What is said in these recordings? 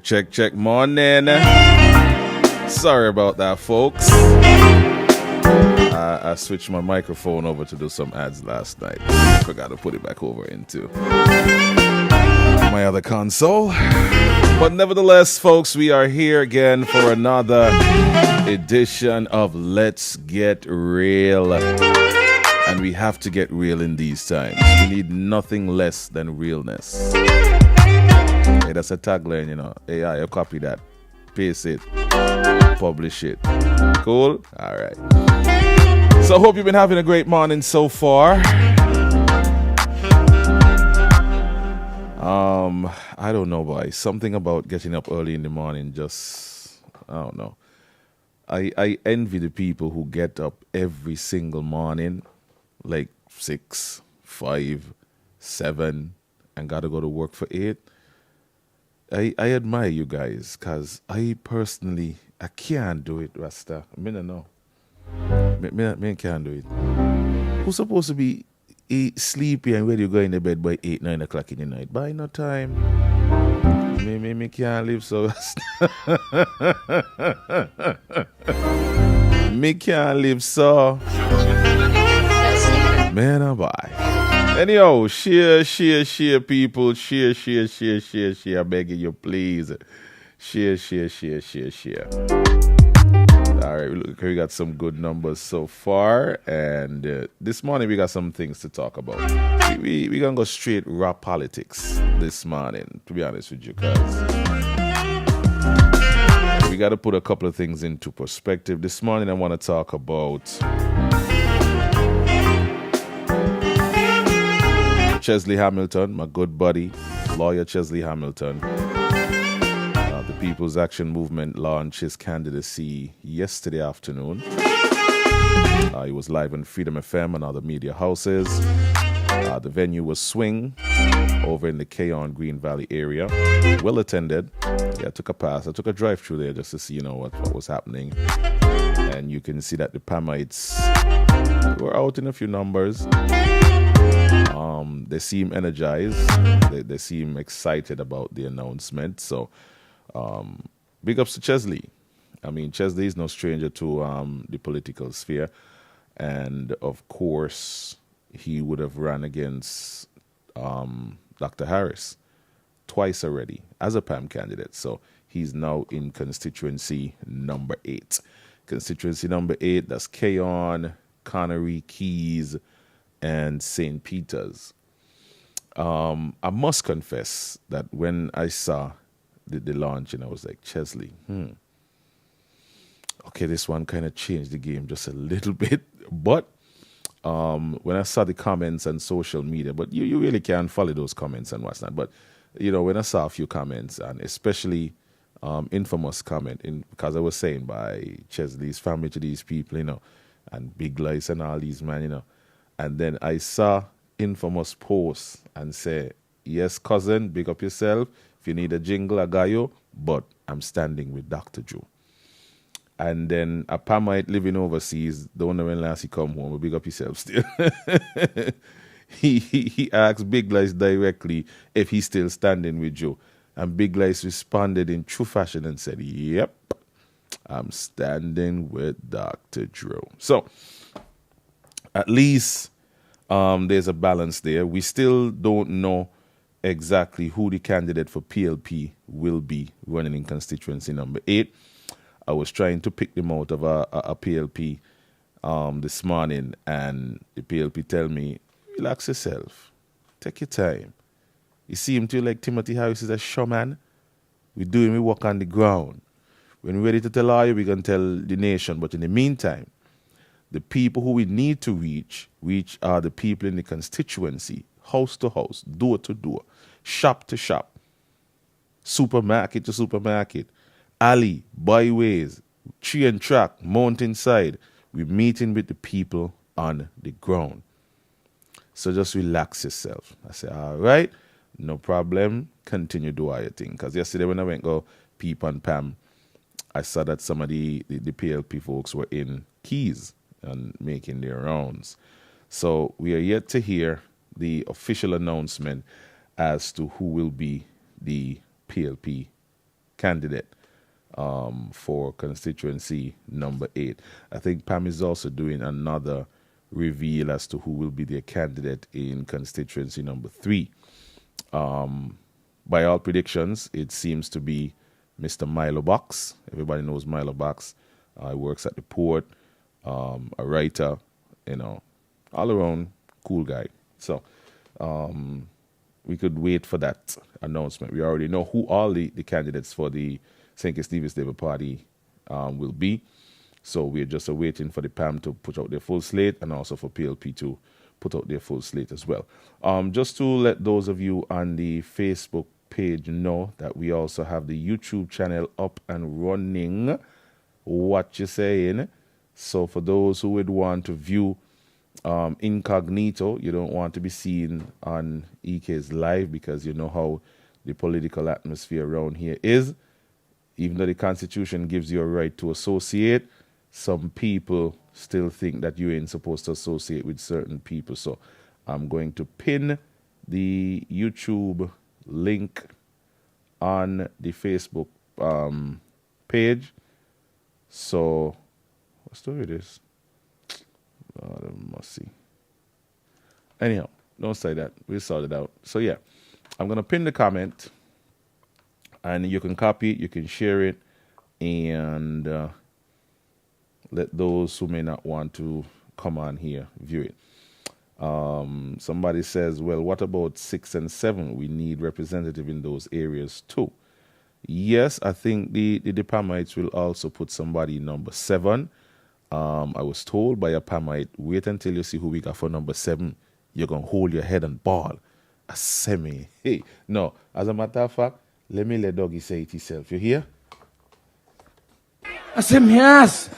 Check. Morning. Sorry about that, folks. I switched my microphone over to do some ads last night. Forgot to put it back over into my other console. But nevertheless, folks, we are here again for another edition of Let's Get Real. And we have to get real in these times. We need nothing less than realness. Hey, that's a tagline, you know. AI, you copy that. Paste it. Publish it. Cool? All right. So I hope you've been having a great morning so far. I don't know, boy. Something about getting up early in the morning just, I don't know. I envy the people who get up every single morning, like 6, 5, 7, and got to go to work for 8. I admire you guys, because I personally, I can't do it, Rasta. I don't know. I can't do it. Who's supposed to be sleepy and ready to go in the bed by 8, 9 o'clock in the night? By no time. Me can't live so. Me can't live so. Man, oh boy. Anyhow, share, people. Share. Begging you, please. Share. All right, look, we got some good numbers so far. And this morning, we got some things to talk about. We're going to go straight raw politics this morning, to be honest with you, guys. We got to put a couple of things into perspective. This morning, I want to talk about Chesley Hamilton, my good buddy, lawyer Chesley Hamilton. The People's Action Movement launched his candidacy yesterday afternoon. He was live on Freedom FM and other media houses. The venue was Swing over in the Keon Green Valley area. Well attended. Yeah, I took a pass. I took a drive through there just to see, what was happening. And you can see that the Pamites were out in a few numbers. They seem energized. They seem excited about the announcement. So, big ups to Chesley. I mean, Chesley is no stranger to the political sphere. And, of course, he would have run against Dr. Harris twice already as a PAM candidate. So, he's now in constituency number 8. Constituency number 8, that's Keon, Connery, Keys, and St. Peter's. I must confess that when I saw the launch, and I was like, Chesley, okay, this one kind of changed the game just a little bit. But when I saw the comments on social media, but you really can't follow those comments and what's not. But, when I saw a few comments, and especially infamous comment, because I was saying by Chesley's family to these people, and Big Lice and all these, man, And then I saw infamous posts and say, yes, cousin, big up yourself. If you need a jingle, I got you. But I'm standing with Dr. Joe. And then a Pamite living overseas, don't know when last he come home, but big up yourself still. he asked Big Lice directly if he's still standing with Joe. And Big Lice responded in true fashion and said, yep, I'm standing with Dr. Joe. So, at least there's a balance there. We still don't know exactly who the candidate for PLP will be running in constituency number 8. I was trying to pick them out of a PLP this morning, and the PLP tell me, relax yourself. Take your time. You seem to like Timothy Harris is a showman. We're doing we work on the ground. When we're ready to tell all you, we're going to tell the nation. But in the meantime, the people who we need to reach are the people in the constituency, house to house, door to door, shop to shop, supermarket to supermarket, alley, byways, train track, mountainside. We're meeting with the people on the ground. So just relax yourself. I say, all right, no problem. Continue do your thing. Because yesterday when I went go peep and Pam, I saw that some of the PLP folks were in Keys and making their rounds. So we are yet to hear the official announcement as to who will be the PLP candidate for constituency number 8. I think Pam is also doing another reveal as to who will be their candidate in constituency number 3. By all predictions, it seems to be Mr. Milo Box. Everybody knows Milo Box. He works at the port, a writer, all around cool guy. So we could wait for that announcement. We already know who all the candidates for the St. Kitts Nevis Labour Party will be. So we're just waiting for the PAM to put out their full slate and also for PLP to put out their full slate as well. Just to let those of you on the Facebook page know that we also have the YouTube channel up and running. What you saying? So for those who would want to view incognito, you don't want to be seen on EK's live because you know how the political atmosphere around here is. Even though the Constitution gives you a right to associate, some people still think that you ain't supposed to associate with certain people. So I'm going to pin the YouTube link on the Facebook page. So, what story it is? I must see. Anyhow, don't say that. We'll sort it out. So, yeah, I'm going to pin the comment. And you can copy it, you can share it, and let those who may not want to come on here view it. Somebody says, well, what about 6 and 7? We need representative in those areas too. Yes, I think the Pamites will also put somebody in number 7. I was told by a Pamite, wait until you see who we got for number 7. You're going to hold your head and bawl. A semi. Hey, no, as a matter of fact, let me let Doggy say it himself. You hear? I said, yes.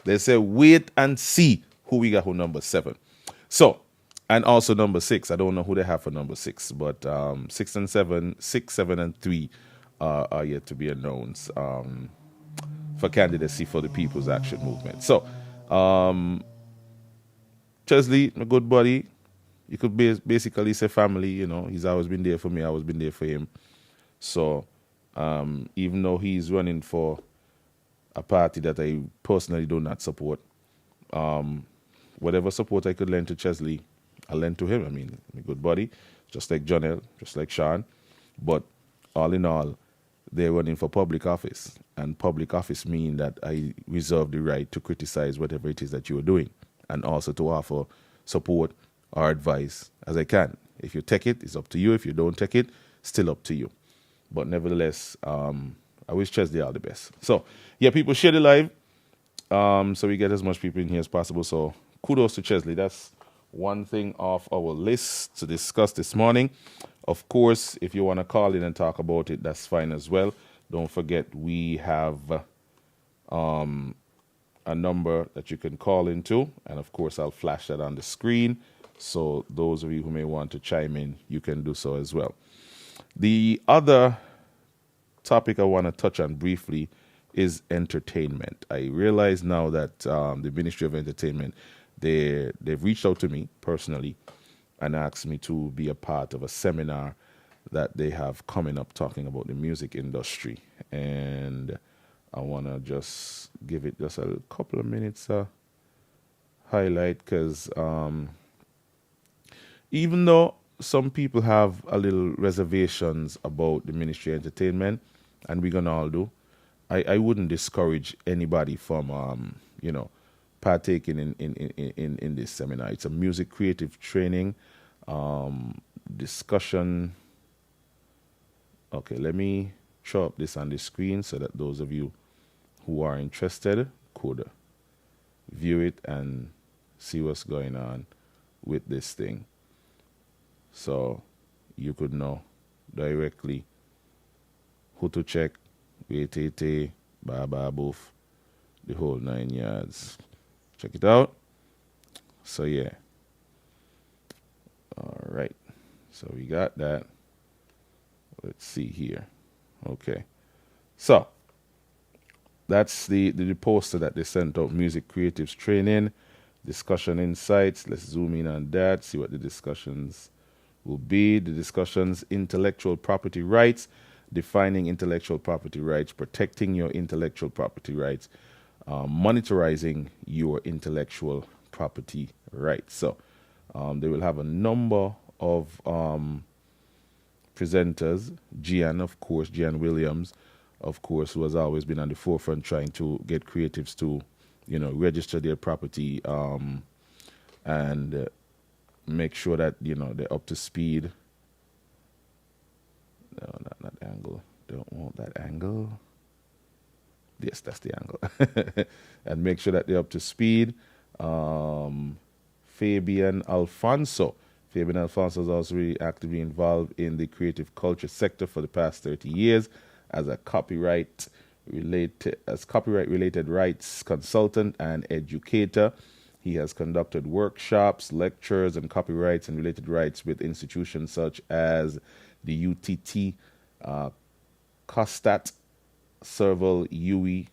They say, wait and see who we got for number 7. So, and also number 6. I don't know who they have for number 6, but 6 and 7, 6, 7, and 3 are yet to be announced for candidacy for the People's Action Movement. So, Chesley, my good buddy, you could basically say family, he's always been there for me, I've always been there for him. So, even though he's running for a party that I personally do not support, whatever support I could lend to Chesley, I'll lend to him. I mean, a good buddy, just like Jonel, just like Sean. But all in all, they're running for public office. And public office means that I reserve the right to criticize whatever it is that you are doing and also to offer support or advice as I can. If you take it, it's up to you. If you don't take it, still up to you. But nevertheless, I wish Chesley all the best. So, yeah, people, share the live so we get as much people in here as possible. So, kudos to Chesley. That's one thing off our list to discuss this morning. Of course, if you want to call in and talk about it, that's fine as well. Don't forget, we have a number that you can call into. And, of course, I'll flash that on the screen. So those of you who may want to chime in, you can do so as well. The other topic I want to touch on briefly is entertainment. I realize now that the Ministry of Entertainment, they've reached out to me personally and asked me to be a part of a seminar that they have coming up talking about the music industry. And I want to just give it just a couple of minutes highlight because even though some people have a little reservations about the Ministry of Entertainment, and we're going to all do, I wouldn't discourage anybody from, partaking in this seminar. It's a music creative training discussion. Okay, let me show up this on the screen so that those of you who are interested could view it and see what's going on with this thing. So you could know directly who to check, WTT, Baba Boof, the whole 9 yards. Check it out. So yeah. All right. So we got that. Let's see here. Okay. So that's the poster that they sent out, Music Creatives Training, Discussion Insights. Let's zoom in on that, see what the discussions will be. The discussions, intellectual property rights. defining intellectual property rights, protecting your intellectual property rights, monitoring your intellectual property rights. So they will have a number of presenters. Gian Williams, of course, who has always been on the forefront trying to get creatives to, register their property and make sure that, they're up to speed. No, not that angle. Don't want that angle. Yes, that's the angle. And make sure that they're up to speed. Fabian Alfonso. Fabian Alfonso is also really actively involved in the creative culture sector for the past 30 years as a copyright related rights consultant and educator. He has conducted workshops, lectures, and copyrights and related rights with institutions such as the UTT, Costat, Serval, UE,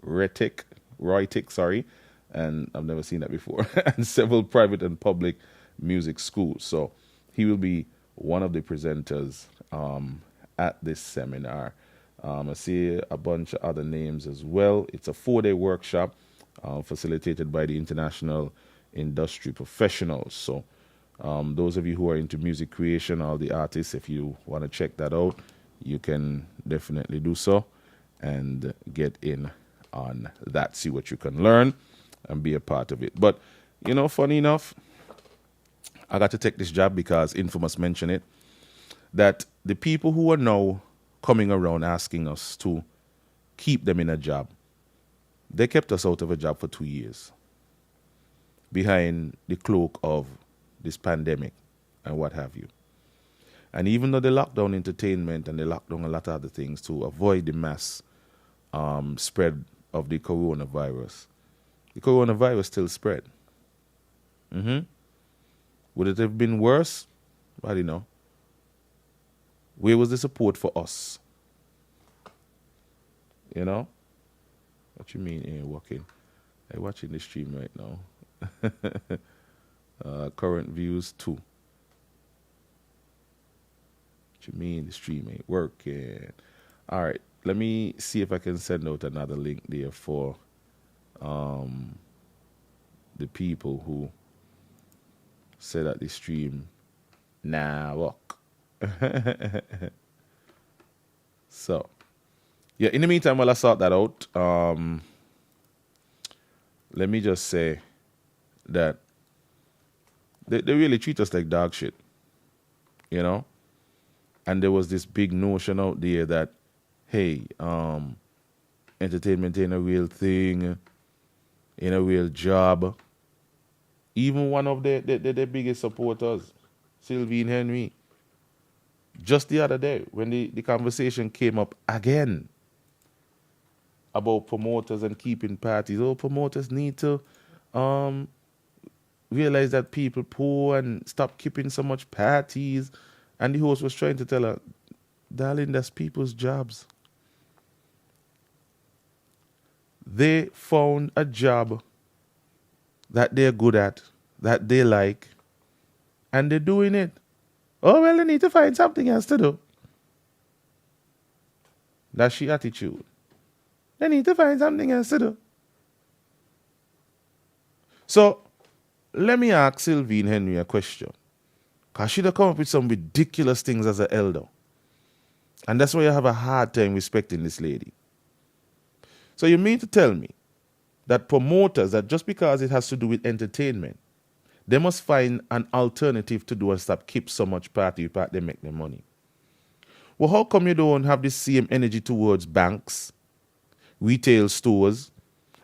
Roytic, and I've never seen that before, and several private and public music schools. So he will be one of the presenters at this seminar. I see a bunch of other names as well. It's a 4-day workshop facilitated by the International Industry Professionals. So those of you who are into music creation, all the artists, if you want to check that out, you can definitely do so and get in on that, see what you can learn and be a part of it. But, funny enough, I got to take this job because Infamous mentioned it, that the people who are now coming around asking us to keep them in a job, they kept us out of a job for 2 years behind the cloak of this pandemic and what have you. And even though they locked down entertainment and they locked down a lot of other things to avoid the mass spread of the coronavirus still spread. Would it have been worse? I don't know. Where was the support for us? What you mean ain't working? I'm watching the stream right now. Current views 2. What you mean the stream ain't working? All right, let me see if I can send out another link there for the people who say that the stream work. So, yeah, in the meantime, while I sort that out, let me just say that they really treat us like dog shit, And there was this big notion out there that, hey, entertainment ain't a real thing, ain't a real job. Even one of the biggest supporters, Sylvine Henry, just the other day when the conversation came up again about promoters and keeping parties. Promoters need to realize that people poor and stop keeping so much parties. And the host was trying to tell her, darling, that's people's jobs. They found a job that they're good at, that they like, and they're doing it. Oh, well, they need to find something else to do. That's she attitude. They need to find something else to do. So, let me ask Sylvine Henry a question. Because she'd have come up with some ridiculous things as an elder. And that's why you have a hard time respecting this lady. So you mean to tell me that promoters, that just because it has to do with entertainment, they must find an alternative to do and stop keep so much party part they make their money? Well, how come you don't have the same energy towards banks, retail stores,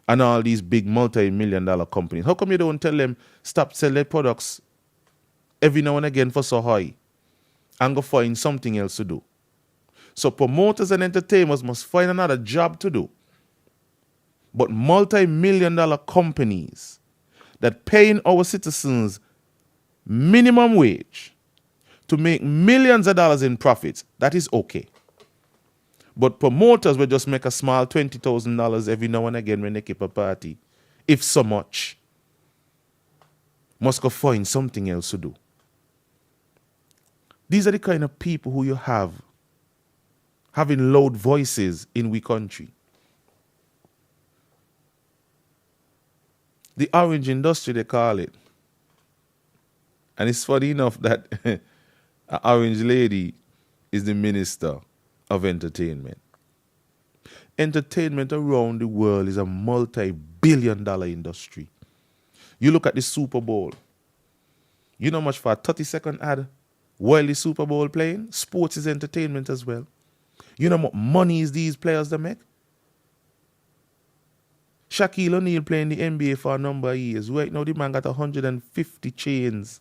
and all these big multi-million-dollar companies? How come you don't tell them stop selling their products every now and again for so high and go find something else to do? So promoters and entertainers must find another job to do. But multi-million-dollar companies that paying our citizens minimum wage to make millions of dollars in profits, that is okay. But promoters will just make a small $20,000 every now and again when they keep a party, if so much. Must go find something else to do. These are the kind of people who you have having loud voices in we country. The orange industry, they call it. And it's funny enough that an orange lady is the minister of entertainment. Entertainment around the world is a multi-billion-dollar industry. You look at the Super Bowl. You know how much for a 30-second ad while the Super Bowl playing? Sports is entertainment as well. You know what money is these players that make? Shaquille O'Neal playing the NBA for a number of years. Right now the man got 150 chains.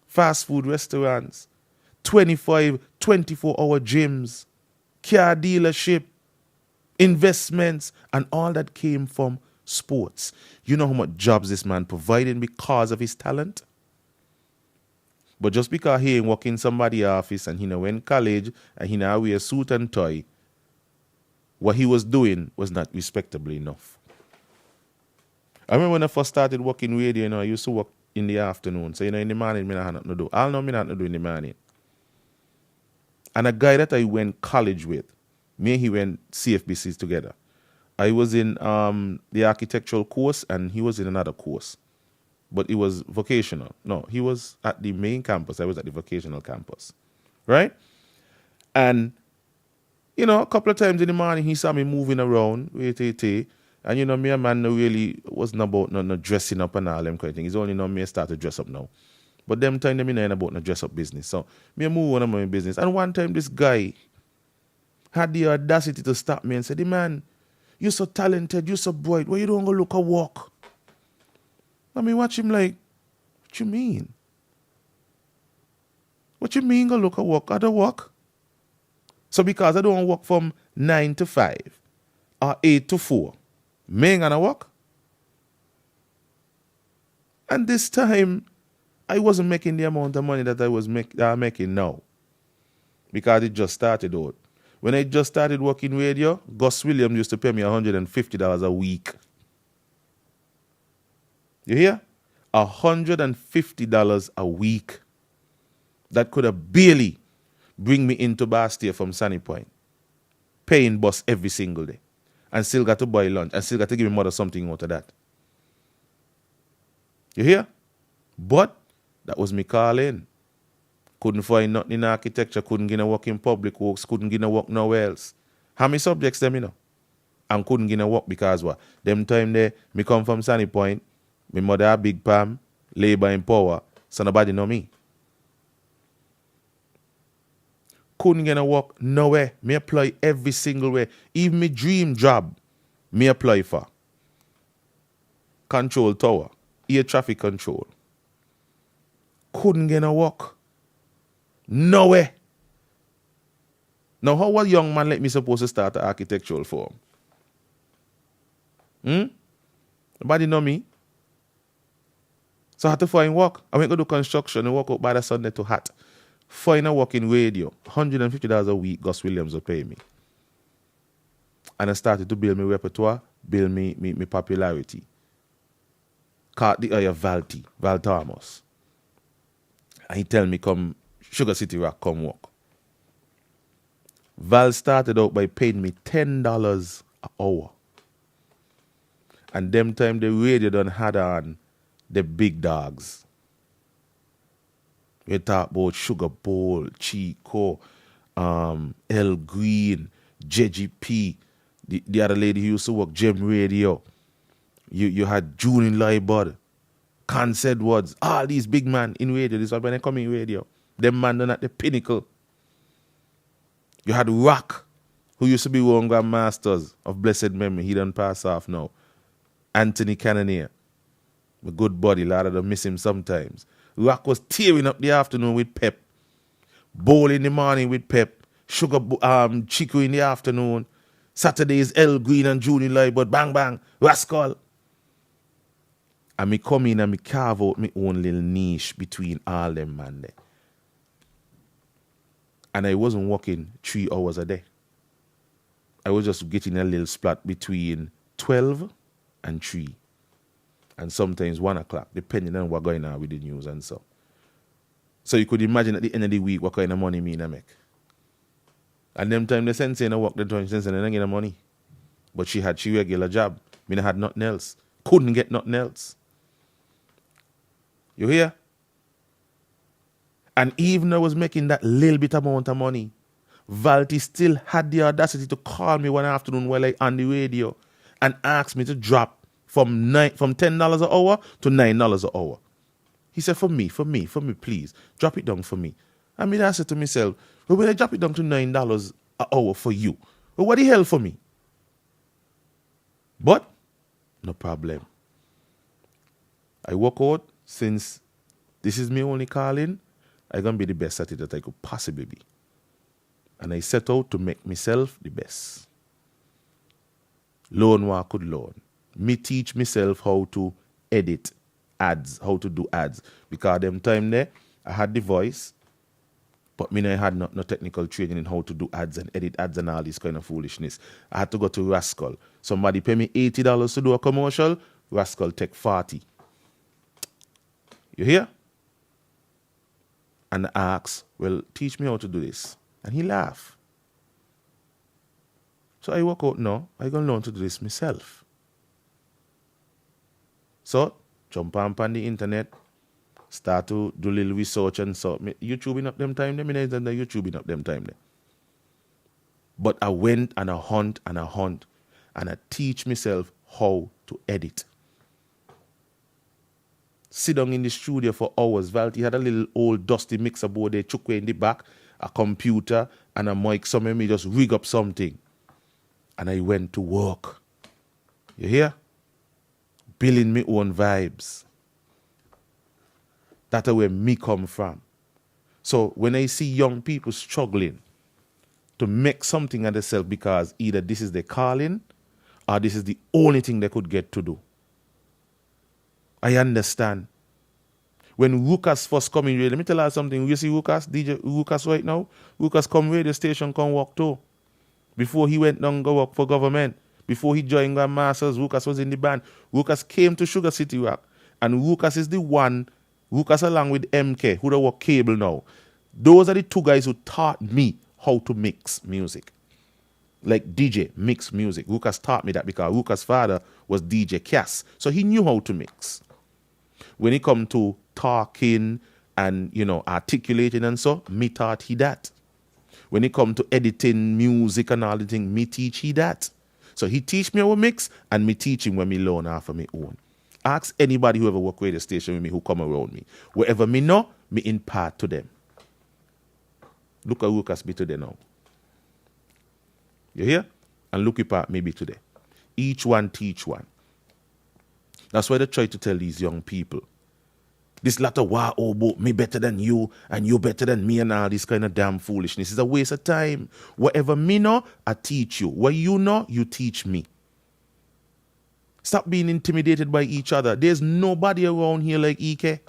Fast food restaurants. 25, 24-hour gyms. Car dealership. Investments. And all that came from sports. You know how much jobs this man providing because of his talent? But just because he ain't work in somebody's office and he now went college and he now wear a suit and tie, what he was doing was not respectable enough. I remember when I first started working radio, I used to work in the afternoon. So, in the morning, I had nothing to do. I'll know I had nothing to do in the morning. And a guy that I went college with, me and he went CFBCs together. I was in the architectural course and he was in another course. But it was vocational. No, he was at the main campus. I was at the vocational campus. Right? And, a couple of times in the morning, he saw me moving around, and, me and man really wasn't about no dressing up and all them kind of things. It's only now me start to dress up now. But them time, them ain't about no dress up business. So, me move on my business. And one time, this guy had the audacity to stop me and said, man, you're so talented, you're so bright, why you don't go look at work? I mean, watch him like, what you mean? What you mean go look at work? I don't work. So because I don't work from 9 to 5 or 8 to 4, me ain't gonna work. And this time, I wasn't making the amount of money that I was making now. Because it just started out. When I just started working radio, Gus Williams used to pay me $150 a week. You hear? $150 a week. That could have barely bring me into Bastia from Sunny Point. Paying bus every single day. And still got to buy lunch. And still got to give my mother something out of that. You hear? But that was me calling. Couldn't find nothing in architecture. Couldn't get a work in public works. Couldn't get a work nowhere else. How many subjects them, And couldn't get a work because what? Them time there, me come from Sunny Point. My mother a big palm. Labor in power. So nobody know me. Couldn't get a work nowhere. Me apply every single way. Even my dream job, me apply for. Control tower. Air traffic control. Couldn't get a work. Nowhere. Now, how a young man like me supposed to start an architectural firm? Nobody know me. So I had to find work. I went to do construction and work out by the Sunday to hat. Find a work in radio. $150 a week, Gus Williams will pay me. And I started to build my repertoire, build me popularity. Caught the eye of Val Thomas. And he tell me, come, Sugar City Rock, come work. Val started out by paying me $10 an hour. And them time the radio done had on the big dogs. We talk about Sugar Bowl, Chico, El Green, JGP, the other lady who used to work Gem Radio. You had June Liebud, Cance Edwards, all these big men in radio. This was when they come in radio. Them man done at the pinnacle. You had Rock, who used to be one grandmasters of blessed memory. He done pass off now. Anthony Cannonier, a good buddy. A lot of them miss him sometimes. Rock was tearing up the afternoon with Pep. Bowl in the morning with Pep. Chico in the afternoon. Saturdays, El Green and Junior Liebud. Bang, bang. Rascal. And me come in and me carve out my own little niche between all them man there. And I wasn't working 3 hours a day. I was just getting a little splat between 12 and 3. And sometimes 1 o'clock, depending on what's going on with the news and so. So you could imagine at the end of the week what kind of money me I make. And them time the sensei no work the time, sensei no get the money. But she regular job. Me no had nothing else. Couldn't get nothing else. You hear? And even though I was making that little bit amount of money, Valty still had the audacity to call me one afternoon while I on the radio and ask me to drop from $10 an hour to $9 an hour. He said, for me, please, drop it down for me. I mean, I said to myself, well, when I drop it down to $9 an hour for you, well, what the hell for me? But, no problem. I work out since this is me only calling, I'm going to be the best at it that I could possibly be. And I set out to make myself the best. Learn what I could learn. Me teach myself how to edit ads, how to do ads. Because them time there, I had the voice, but me I had no technical training in how to do ads and edit ads and all this kind of foolishness. I had to go to Rascal. Somebody pay me $80 to do a commercial, Rascal take 40. You hear? And I asked, well, teach me how to do this. And he laughed. So I work out now, I'm going to learn to do this myself. So, jump on the internet, start to do little research and so. YouTubing up them time, YouTubing up them time. But I went and I hunt, and I teach myself how to edit. Sit down in the studio for hours. Valty had a little old dusty mixer board there, chukwe in the back, a computer and a mic. Some of me just rig up something. And I went to work. You hear? Building me own vibes. That's where me come from. So when I see young people struggling to make something of themselves because either this is their calling or this is the only thing they could get to do, I understand. When Rukas first come in radio, let me tell you something. You see Rukas, DJ Rukas right now? Rukas come radio station, come work too. Before he went down go work for government, before he joined Grand Masters, Rukas was in the band. Rukas came to Sugar City Rock. And Rukas is the one, Rukas along with MK, who don't work cable now. Those are the two guys who taught me how to mix music. Like DJ, mix music. Rukas taught me that because Rukas' father was DJ Cass. So he knew how to mix. When it come to talking and, articulating and so, me taught he that. When it come to editing music and all the things, me teach he that. So he teach me how to mix and me teach him when me learn half of me own. Ask anybody who ever work radio station with me who come around me. Wherever me know, me impart to them. Look at Rukas be today now. You hear? And look at me be today. Each one teach one. That's why they try to tell these young people. This lot of me better than you and you better than me and all this kind of damn foolishness is a waste of time. Whatever me know, I teach you. What you know, you teach me. Stop being intimidated by each other. There's nobody around here like EK.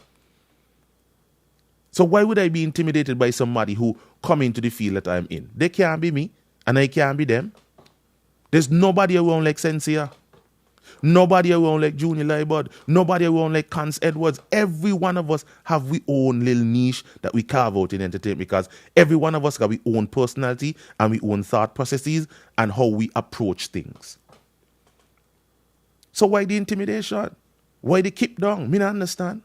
So why would I be intimidated by somebody who come into the field that I'm in? They can't be me and I can't be them. There's nobody around like Sensia. Nobody around like Junior Libod. Nobody around like Cons Edwards. Every one of us have we own little niche that we carve out in entertainment because every one of us got we own personality and we own thought processes and how we approach things. So why the intimidation? Why the keep down? Me not understand.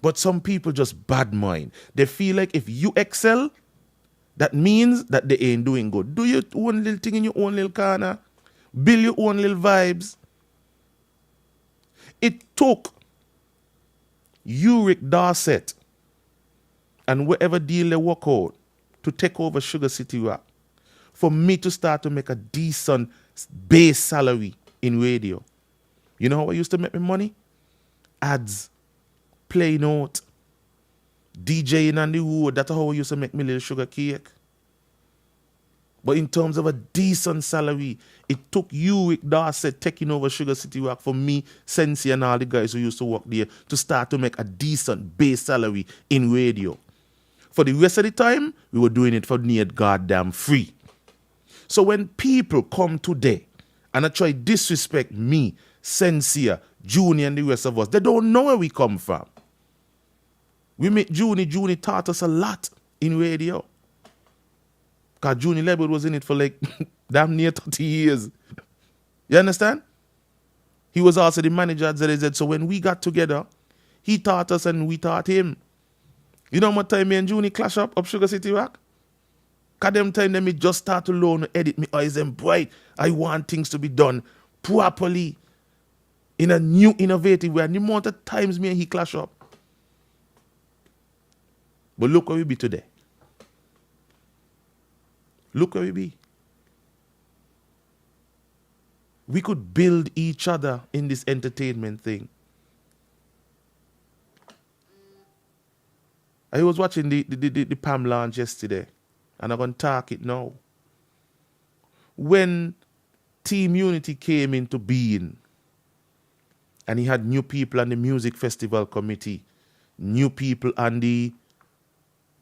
But some people just bad mind. They feel like if you excel, that means that they ain't doing good. Do your own little thing in your own little corner. Build your own little vibes. It took Uric Dorset and whatever deal they work out to take over Sugar City Rock for me to start to make a decent base salary in radio. You know how I used to make my money? Ads, play note, DJing on the road. That's how I used to make my little sugar cake. But in terms of a decent salary, it took Uric Dorset taking over Sugar City Rock for me, Sensi, and all the guys who used to work there to start to make a decent base salary in radio. For the rest of the time, we were doing it for near goddamn free. So when people come today and I try disrespect me, Sensia, Junior, and the rest of us, they don't know where we come from. We met Juni taught us a lot in radio. Because Junior Lebel was in it for like damn near 30 years. You understand? He was also the manager at ZZ. So when we got together, he taught us and we taught him. You know what time me and Junior clash up Sugar City Rock? Because them time them me just start to learn to edit me eyes and bright. I want things to be done properly in a new innovative way. And the amount of times me and he clash up. But look where we be today. Look where we be. We could build each other in this entertainment thing. I was watching the PAM launch yesterday, and I'm going to talk it now. When Team Unity came into being, and he had new people on the Music Festival Committee, new people on the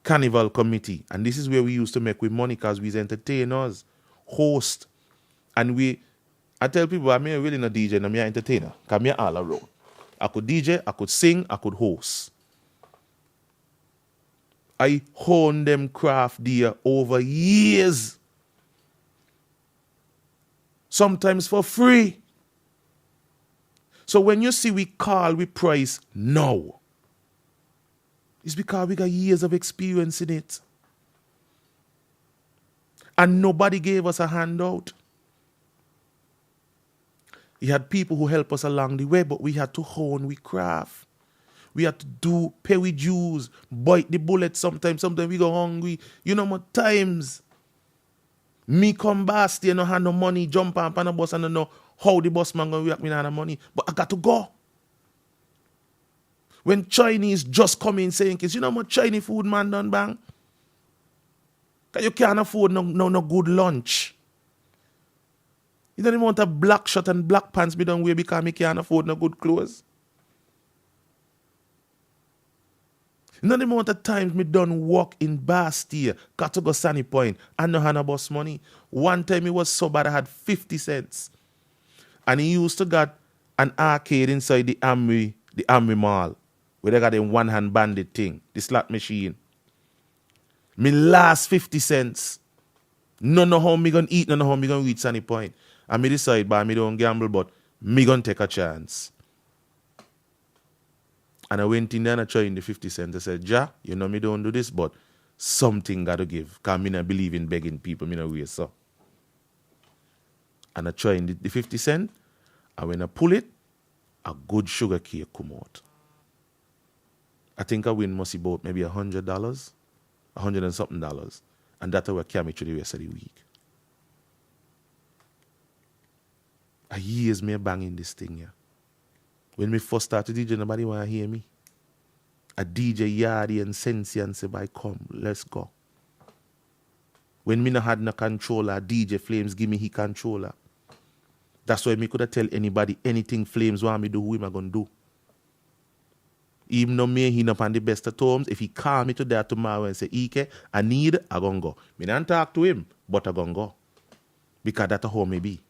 Carnival Committee, and this is where we used to make with money because we entertainers, host, and I tell people I'm really not DJ, I'm an entertainer, because I'm all around. I could DJ, I could sing, I could host. I honed them craft there over years. Sometimes for free. So when you see we call, we price now, it's because we got years of experience in it. And nobody gave us a handout. We had people who helped us along the way, but we had to hone we craft. We had to pay with dues, bite the bullet sometimes. Sometimes we go hungry. You know what times? Me come past there, no have no money, jump on a bus and I don't know how the bus man gonna react me no money. But I got to go. When Chinese just come in saying, you know what Chinese food man done bang? Because you can't afford no good lunch. You don't even want a black shirt and black pants me done wear because me can't afford no good clothes. None of the amount of times me done walk in Bastille, got to go Sunny Point, and no had no bus money. One time it was so bad I had 50 cents. And he used to got an arcade inside the Amri Mall, where they got a one-hand bandit thing, the slot machine. Me last 50 cents. None know how me gonna eat, none know how me gonna reach Sunny Point. And me decide, but me don't gamble, but me gonna take a chance. And I went in there and I tried in the 50 cents. I said, Ja, you know me don't do this, but something got to give. Because me not believe in begging people, me not waste so. And I tried in the 50 cents. And when I pull it, a good sugar cake come out. I think I win must be about maybe $100, $100 and something dollars. And that's how I carry me through the rest of the week. A years me banging this thing here. When me first started DJ, nobody want to hear me. A DJ Yardy and Sensi and say, "Boy, come, let's go." When me no had no controller, DJ Flames give me his controller. That's why me could have tell anybody anything Flames want me do, who am I going to do? Even though me he not on the best of terms, if he call me to there tomorrow and say, Ike, I need, I gonna go. Me don't talk to him, but I gonna go. Because that's how me be.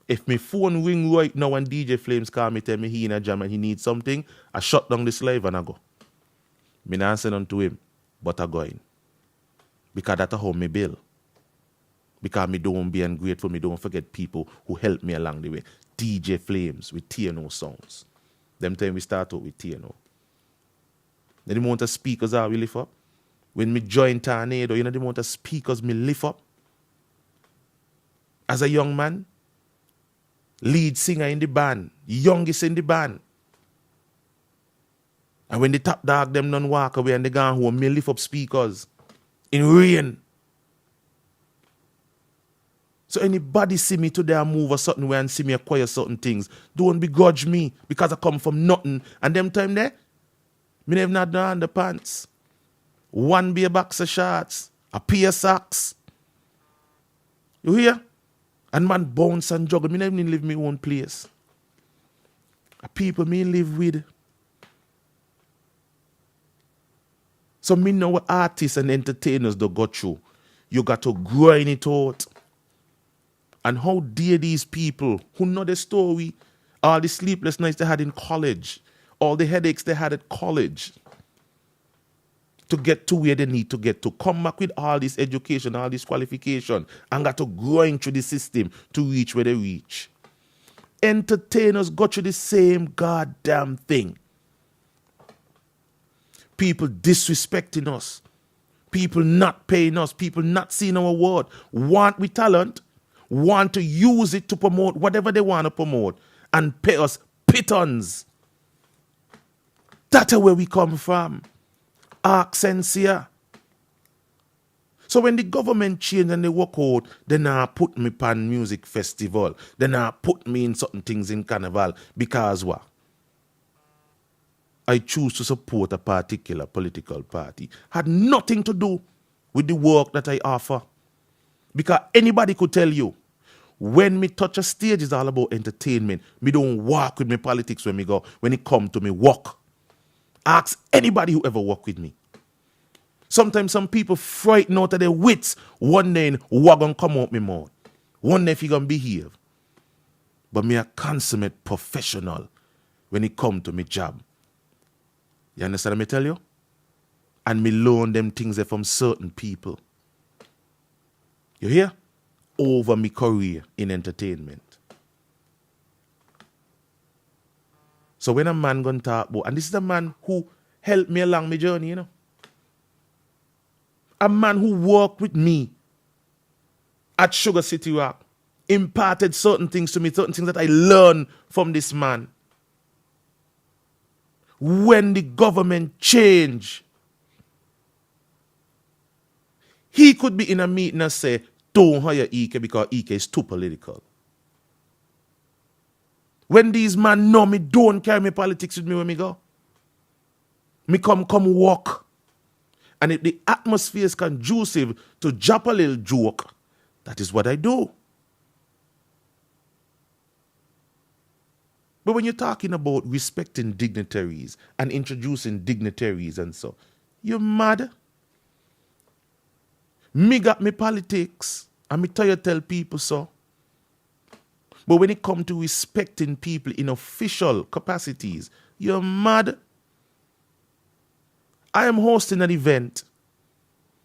If my phone ring right now and DJ Flames call me, tell me he in a jam and he needs something, I shut down the live and I go. Me not answer none to him, but I go in. Because that's how me bill. Because me don't be ungrateful, me don't forget people who help me along the way. DJ Flames with TNO Sounds. Them time we start out with TNO. Then the amount of speakers I will lift up. When me join Tornado, you know the amount of speakers me lift up. As a young man, lead singer in the band, youngest in the band. And when the top dog them don't walk away and they gone home, me lift up speakers in rain. So anybody see me today I move a certain way and see me acquire certain things, don't begrudge me because I come from nothing. And them time there, me never had no underpants. One beer boxer shorts, a pair of socks. You hear? And man bounce and juggle. Me never live my own place. People me live with. So me know what artists and entertainers do go through. You got to grind it out. And how dare these people who know the story, all the sleepless nights they had in college, all the headaches they had at college. to get to where they need to get to. Come back with all this education, all this qualification, and got to growing through the system to reach where they reach. Entertainers go through the same goddamn thing. People disrespecting us. People not paying us. People not seeing our word. Want we talent, want to use it to promote whatever they want to promote and pay us pittance. That's where we come from. Sincere. So when the government change and they work out, they now put me pan music festival. They now put me in certain things in carnival. Because what? I choose to support a particular political party. Had nothing to do with the work that I offer. Because anybody could tell you, when me touch a stage, it's all about entertainment. Me don't walk with me politics when me go. When it come to me work. Ask anybody who ever work with me. Sometimes some people frighten out of their wits, wondering what gonna come out me more. Wondering if he gonna behave. But me a consummate professional when it come to me job. You understand what me tell you? And me learn them things there from certain people. You hear? Over me career in entertainment. So when a man gonna talk about, and this is a man who helped me along my journey, you know. A man who worked with me at Sugar City Rock, imparted certain things to me, certain things that I learned from this man. When the government changed, he could be in a meeting and say, don't hire Ike because Ike is too political. When these men know me don't carry me politics with me when me go. Me come walk. And if the atmosphere is conducive to drop a little joke, that is what I do. But when you're talking about respecting dignitaries and introducing dignitaries and so, you're mad. Me got me politics and me tell people so. But when it comes to respecting people in official capacities, you're mad. I am hosting an event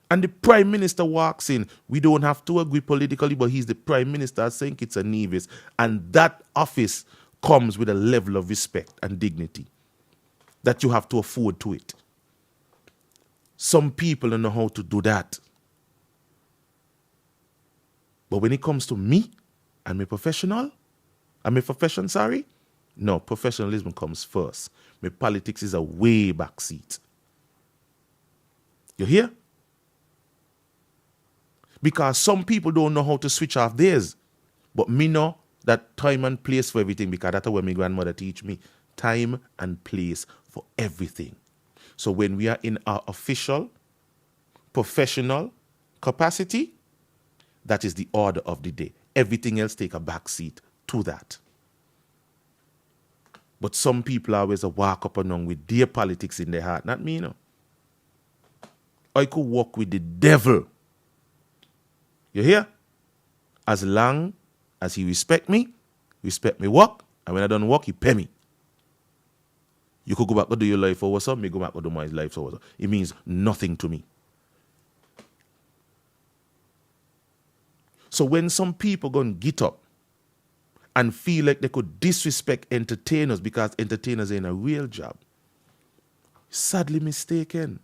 and the Prime Minister walks in. We don't have to agree politically, but he's the Prime Minister of St. Kitts and Nevis. And that office comes with a level of respect and dignity that you have to afford to it. Some people don't know how to do that. But when it comes to me and my profession, no, professionalism comes first. My politics is a way back seat. You hear? Because some people don't know how to switch off theirs. But me know that time and place for everything, because that's what my grandmother teach me. Time and place for everything. So when we are in our official, professional capacity, that is the order of the day. Everything else take a back seat to that. But some people always walk up and down with their politics in their heart. Not me, no. I could walk with the devil. You hear? As long as he respect me work, and when I don't work, he pay me. You could go back and do your life over some, me go back and do my life over some. It means nothing to me. So when some people gonna get up and feel like they could disrespect entertainers because entertainers ain't a real job, sadly mistaken,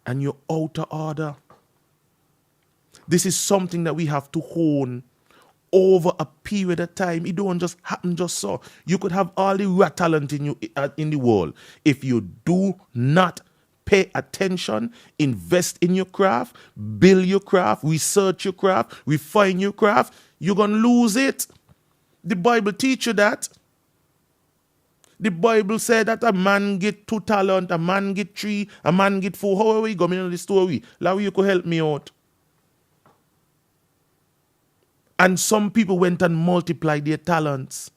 and you're out of order. This is something that we have to hone over a period of time. It don't just happen just so. You could have all the raw talent in you in the world. If you do not pay attention, invest in your craft, build your craft, research your craft, refine your craft, you're going to lose it. The Bible teach you that. The Bible said that a man get 2 talents, a man get 3, a man get 4. How are we going in the story? Larry, you could help me out. And some people went and multiplied their talents.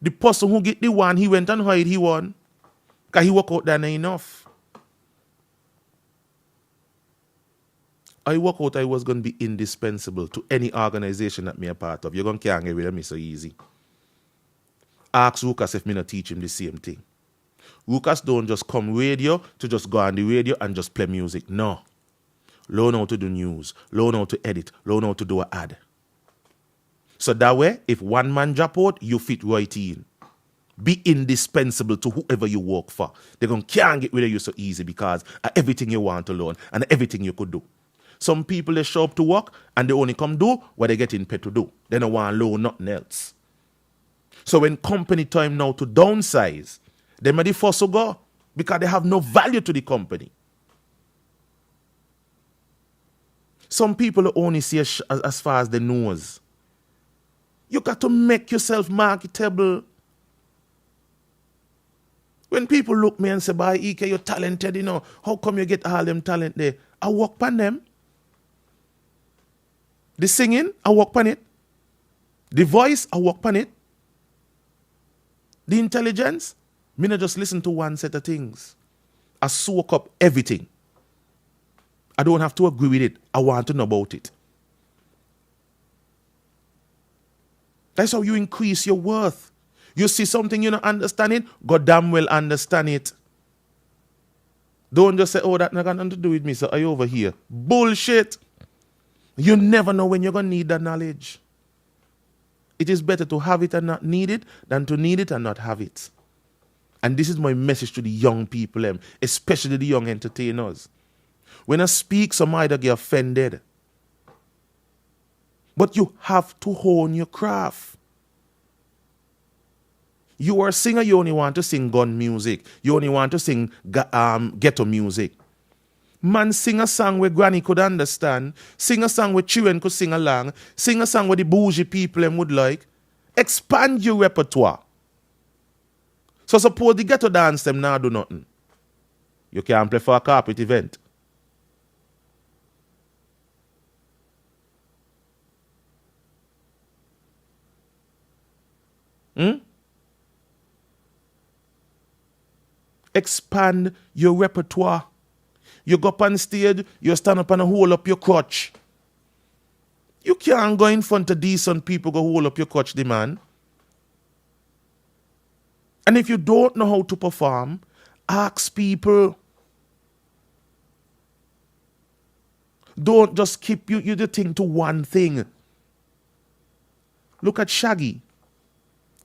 The person who get the 1, he went and hide he won. Because he work out there enough. I work out I was going to be indispensable to any organization that me a part of. You're going to can't get rid of me so easy. Ask Lucas if me not teach him the same thing. Ruckus don't just come radio to just go on the radio and just play music. No. Learn how to do news. Learn how to edit. Learn how to do an ad. So that way, if one man drop out, you fit right in. Be indispensable to whoever you work for. They can't get rid of you so easy because of everything you want to learn and everything you could do. Some people, they show up to work and they only come do what they get in pay to do. They don't want to learn nothing else. So when company time now to downsize, they may the first to go because they have no value to the company. Some people only see as far as the nose. You got to make yourself marketable. When people look me and say, "By EK, you're talented, how come you get all them talent there?" I work on them. The singing, I work on it. The voice, I work on it. The intelligence, me not just listen to one set of things. I soak up everything. I don't have to agree with it. I want to know about it. That's how you increase your worth. You see something you don't understand it, God damn well understand it. Don't just say, "Oh, that not got nothing to do with me, so are you over here?" Bullshit. You never know when you're going to need that knowledge. It is better to have it and not need it than to need it and not have it. And this is my message to the young people, especially the young entertainers. When I speak, some might get offended. But you have to hone your craft. You are a singer, you only want to sing gun music. You only want to sing ghetto music. Man, sing a song where Granny could understand. Sing a song where children could sing along. Sing a song where the bougie people would like. Expand your repertoire. So suppose the ghetto dance them now do nothing. You can't play for a carpet event. Expand your repertoire. You go up on stage, you stand up and hold up your crutch. You can't go in front of decent people, go hold up your crutch, the man. And if you don't know how to perform, ask people. Don't just keep you the thing to one thing. Look at Shaggy.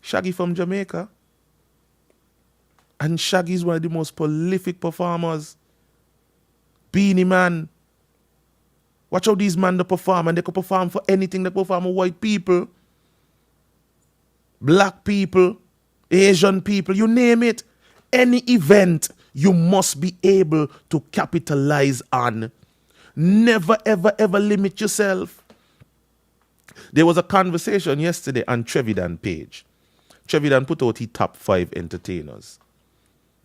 Shaggy from Jamaica. And Shaggy is one of the most prolific performers. Beanie Man. Watch how these men perform, and they can perform for anything. They perform for white people, black people, Asian people, you name it. Any event, you must be able to capitalize on. Never, ever, ever limit yourself. There was a conversation yesterday on Trevidan page. Trevidan put out his top 5 entertainers.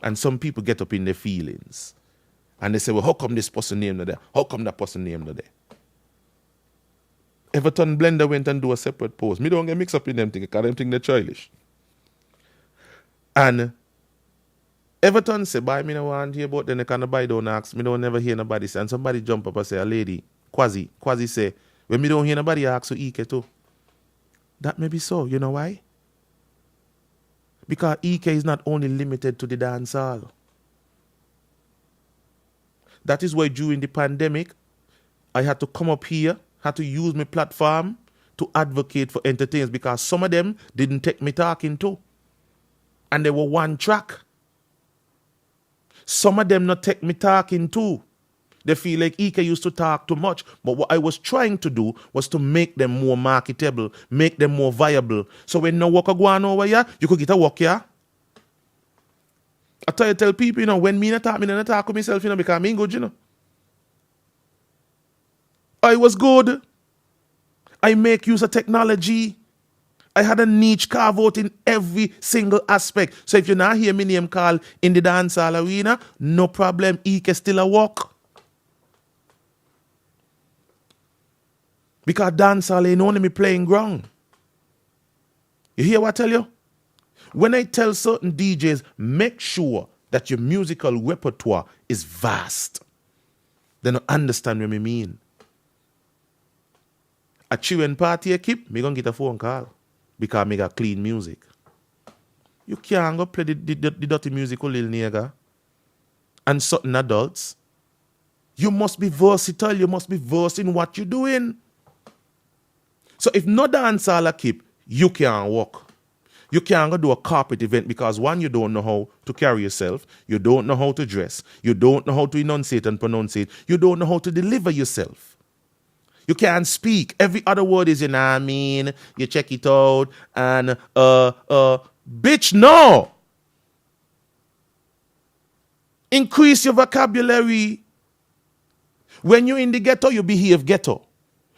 And some people get up in their feelings. And they say, "Well, how come this person named there? How come that person named there?" Everton Blender went and do a separate post. Me don't get mixed up in them things, because them think they're childish. And Everton say, "Buy me no want to hear about then they can't buy don't ask. Me don't never hear nobody say." And somebody jump up and say, "A lady, Quasi say, when me don't hear nobody ask, so EK too." That may be so. You know why? Because EK is not only limited to the dance hall. That is why during the pandemic, I had to come up here, had to use my platform to advocate for entertainers, because some of them didn't take me talking to. And they were one track. Some of them not take me talking to. They feel like EK used to talk too much. But what I was trying to do was to make them more marketable, make them more viable. So when no worker go on over here, you could get a work here. I tell people, when me not talk with myself, because me ain't good, I was good. I make use of technology. I had a niche carve out in every single aspect. So if you not hear me name call in the dancehall arena, no problem. EK still a walk. Because dancehall ain't only me playing ground. You hear what I tell you? When I tell certain DJs, make sure that your musical repertoire is vast, they don't understand what I mean. A children party I keep, me gonna get a phone call because me got clean music. You can't go play the dirty music with Lil Nigga and certain adults. You must be versatile. You must be versed in what you're doing. So if no dancehall a keep, you can't walk. You can't go do a carpet event because one, you don't know how to carry yourself. You don't know how to dress. You don't know how to enunciate and pronunciate. You don't know how to deliver yourself. You can't speak. Every other word is, you know what I mean? You check it out and, bitch, no. Increase your vocabulary. When you're in the ghetto, you behave ghetto.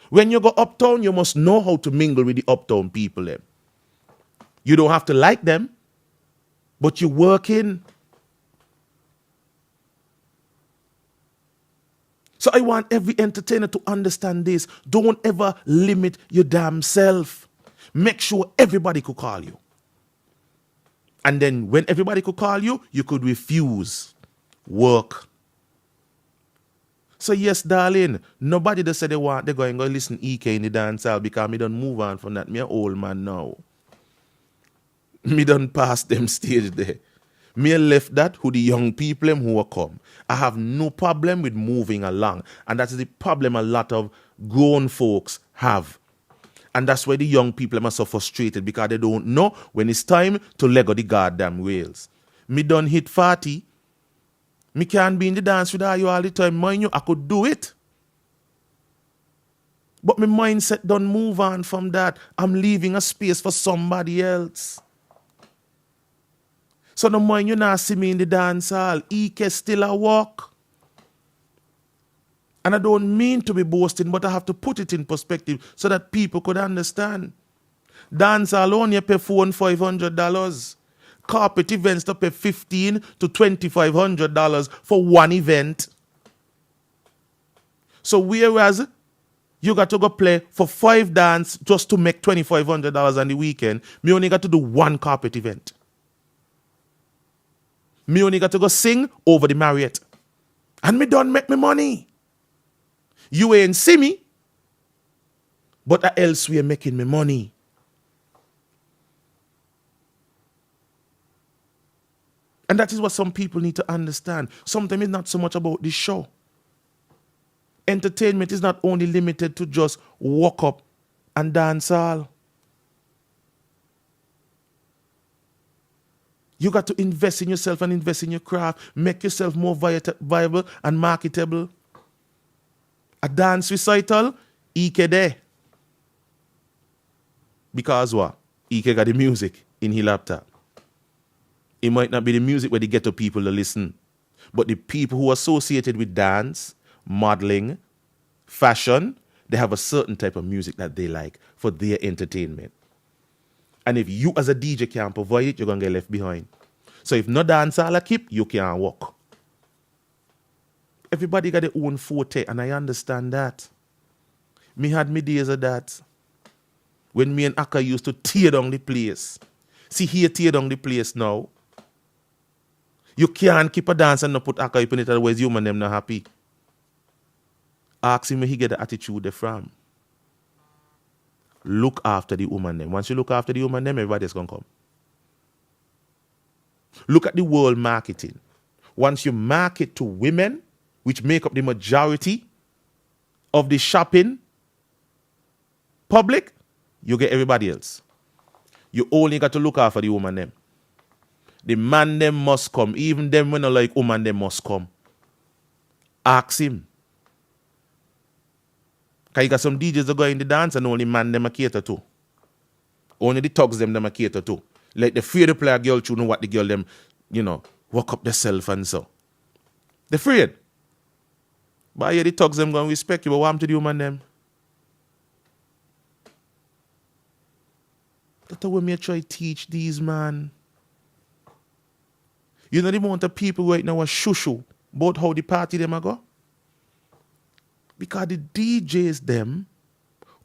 When you go uptown, you must know how to mingle with the uptown people. Them. You don't have to like them, but you're working. So I want every entertainer to understand this. Don't ever limit your damn self. Make sure everybody could call you. And then when everybody could call you, you could refuse. Work. So yes, darling, nobody that said they're going to go listen EK in the dancehall because me don't move on from that. Me an old man now. Me don't pass them stage there. Me left that who the young people who will come. I have no problem with moving along. And that's the problem a lot of grown folks have. And that's why the young people are so frustrated because they don't know when it's time to let go the goddamn rails. Me done hit 40. Me can't be in the dance with you all the time. Mind you, I could do it. But my mindset don't move on from that. I'm leaving a space for somebody else. So no mind you not see me in the dance hall. EK still a walk. And I don't mean to be boasting, but I have to put it in perspective so that people could understand. Dance hall only pay $400-$500. Carpet events to pay $1,500 to $2,500 for one event. So whereas you got to go play for 5 dance just to make $2,500 on the weekend, me only got to do one carpet event. Me only got to go sing over the Marriott. And me don't make me money. You ain't see me, but elsewhere making me money. And that is what some people need to understand. Sometimes it's not so much about the show. Entertainment is not only limited to just walk up and dance all. You got to invest in yourself and invest in your craft. Make yourself more viable and marketable. A dance recital, EK there. Because what? EK got the music in his laptop. It might not be the music where they get to people to listen. But the people who are associated with dance, modeling, fashion, they have a certain type of music that they like for their entertainment. And if you as a DJ can't provide it, you're going to get left behind. So if no dance all keep, you can't walk. Everybody got their own forte, and I understand that. Me had me days of that. When me and Akka used to tear down the place. See, here tear down the place now. You can't keep a dance and not put Akka up in it, otherwise you and them not happy. Ask him where he get the attitude there from. Look after the woman them. Once you look after the woman them, everybody's going to come. Look at the world marketing. Once you market to women, which make up the majority of the shopping public, you get everybody else. You only got to look after the woman them. The man them must come. Even them when I like woman them must come. Ask him. Because you got some DJs that go in the dance and only man them a cater to. Only the thugs them a cater to. Like the fear to play a girl to know what the girl them, walk up themselves and so. They're afraid. But yeah, the thugs them going to respect you, but what happened to the woman them? That's what me try to teach these, man. You know the amount of people right now are shushu about how the party them a go? Because the DJs them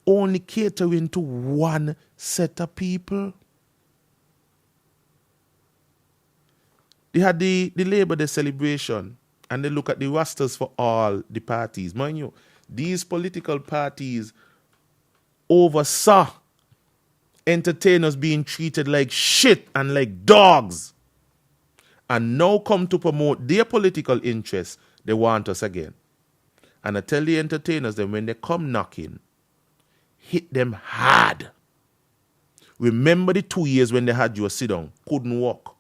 only catering to one set of people. They had the Labor Day celebration and they look at the rosters for all the parties. Mind you, these political parties oversaw Entertainers being treated like shit and like dogs. And now come to promote their political interests, they want us again. And I tell the entertainers that when they come knocking, hit them hard. Remember the 2 years when they had you sit down, couldn't walk,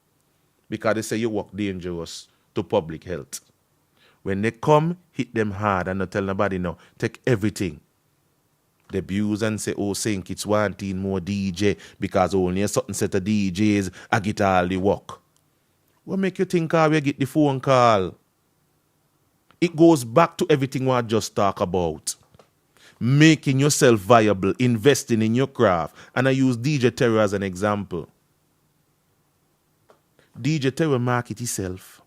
because they say you walk dangerous to public health. When they come, hit them hard and not tell nobody no. Take everything. They abuse and say, oh, Saint Kitts wanting more DJ because only a certain set of DJs I get all the work. What make you think how we get the phone call? It goes back to everything we just talk about. Making yourself viable, investing in your craft. And I use DJ Terror as an example. DJ Terror market himself.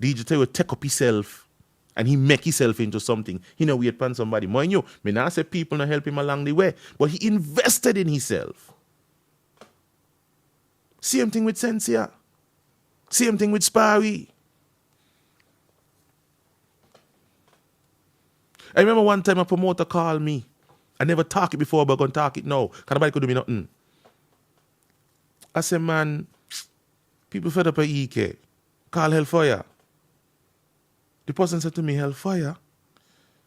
DJ Terror take up himself. And he make himself into something. He no wait upon somebody. Mind you, me not say people not help him along the way. But he invested in himself. Same thing with Sensia. Same thing with Sparry. I remember one time a promoter called me. I never talk it before, but I'm going to talk it now. Because nobody could do me nothing. I said, man, people fed up at EK. Call Hellfire. The person said to me, Hellfire?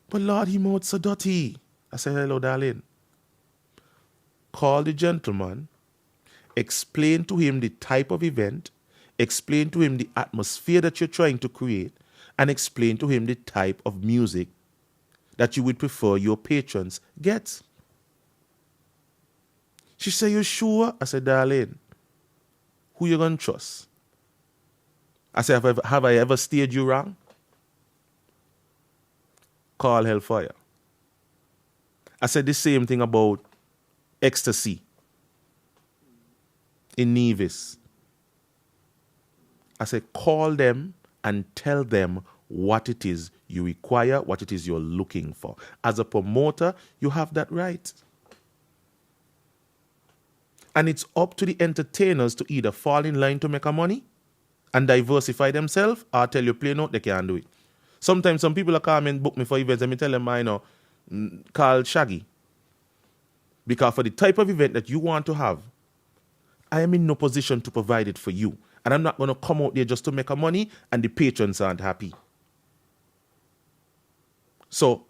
But Lord, he mouth so dirty. I said, hello, darling. Call the gentleman. Explain to him the type of event. Explain to him the atmosphere that you're trying to create. And explain to him the type of music that you would prefer your patrons get. She said, you sure? I said, darling, who you going to trust? I said, have I ever steered you wrong? Call Hellfire. I said the same thing about Ecstasy in Nevis. I said, call them and tell them what it is you require, what it is you're looking for. As a promoter, you have that right. And it's up to the entertainers to either fall in line to make a money and diversify themselves, or tell you plain out they can't do it. Sometimes some people are coming and book me for events and me tell them, I know, call Shaggy. Because for the type of event that you want to have, I am in no position to provide it for you. And I'm not going to come out there just to make a money and the patrons aren't happy. So,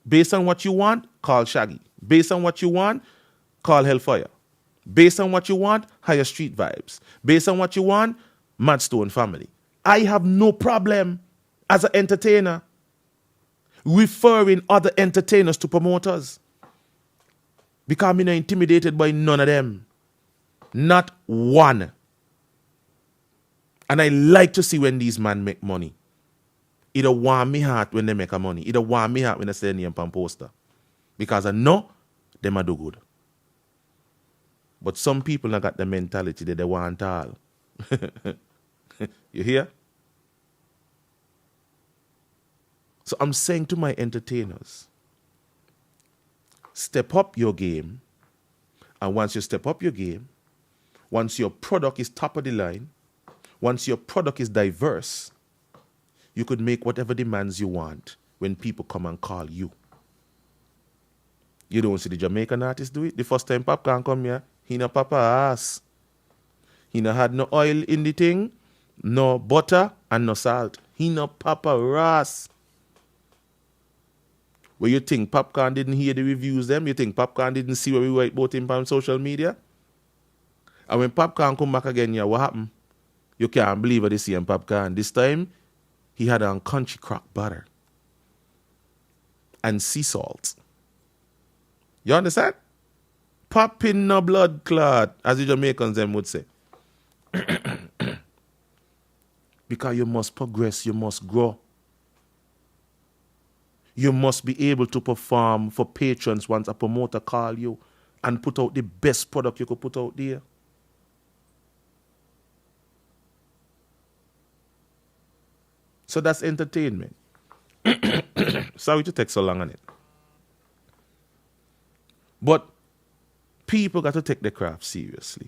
based on what you want, call Shaggy. Based on what you want, call Hellfire. Based on what you want, hire Street Vibes. Based on what you want, Madstone Family. I have no problem as an entertainer referring other entertainers to promoters. Because I'm not intimidated by none of them. Not one. And I like to see when these men make money. It don't warm me heart when they make a money. It don't warm me heart when they say name on poster. Because I know them a do good. But some people not got the mentality that they want all. You hear? So I'm saying to my entertainers, step up your game. And once you step up your game, once your product is top of the line, once your product is diverse, you could make whatever demands you want when people come and call you. You don't see the Jamaican artist do it. The first time Popcorn come here, he no papa ass. He no had no oil in the thing, no butter and no salt. He no papa ras. Where you think Popcorn didn't hear the reviews them? You think Popcorn didn't see what we write about him on social media? And when Popcorn come back again, yeah, what happened? You can't believe what they see in Popcorn. This time, he had on country crock butter and sea salt. You understand? Popping no blood clot, as the Jamaicans them would say. Because you must progress, you must grow. You must be able to perform for patrons once a promoter call you and put out the best product you could put out there. So that's entertainment. Sorry to take so long on it. But people got to take the craft seriously.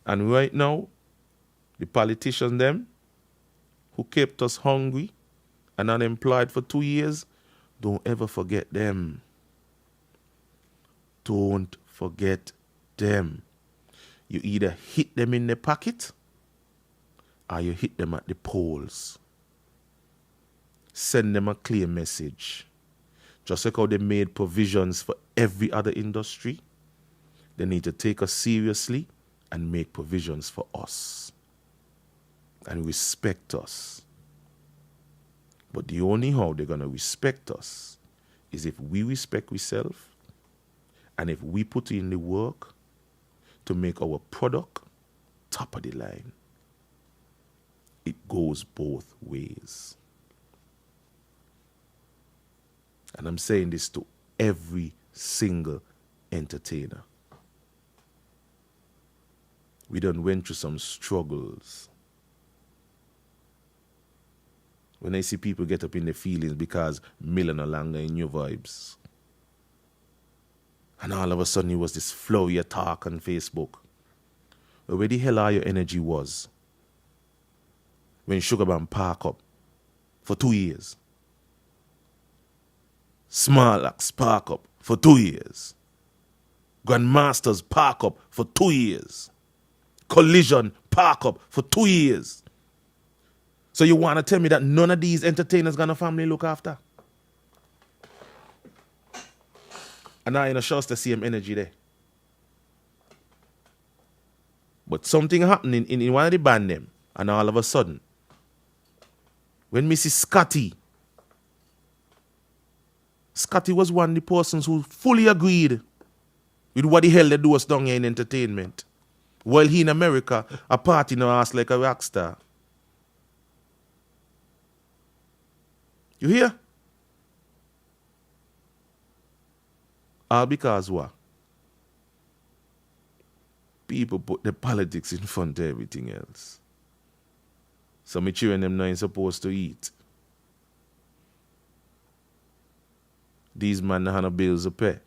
And right now, the politicians them who kept us hungry and unemployed for 2 years, don't ever forget them. Don't forget them. You either hit them in the pocket or you hit them at the polls. Send them a clear message. Just like how they made provisions for every other industry, they need to take us seriously and make provisions for us and respect us. But the only how they're going to respect us is if we respect ourselves and if we put in the work to make our product top of the line. It goes both ways. And I'm saying this to every single entertainer. We done went through some struggles. When I see people get up in their feelings because Miller no longer in your vibes. And all of a sudden it was this flowy talk on Facebook. But where the hell are your energy was when Sugar Band park up for 2 years? Small Axe park up for 2 years. Grandmasters park up for 2 years. Collision park up for 2 years. So you want to tell me that none of these entertainers got a family look after? And now you know shows the same energy there. But something happened in one of the band them, and all of a sudden, when Mrs. Scotty was one of the persons who fully agreed with what the hell they do us down here in entertainment. While he in America, a party no ass like a rock star. You hear? All because what? People put the politics in front of everything else. So my children them not supposed to eat. These men don't have no bills to pay.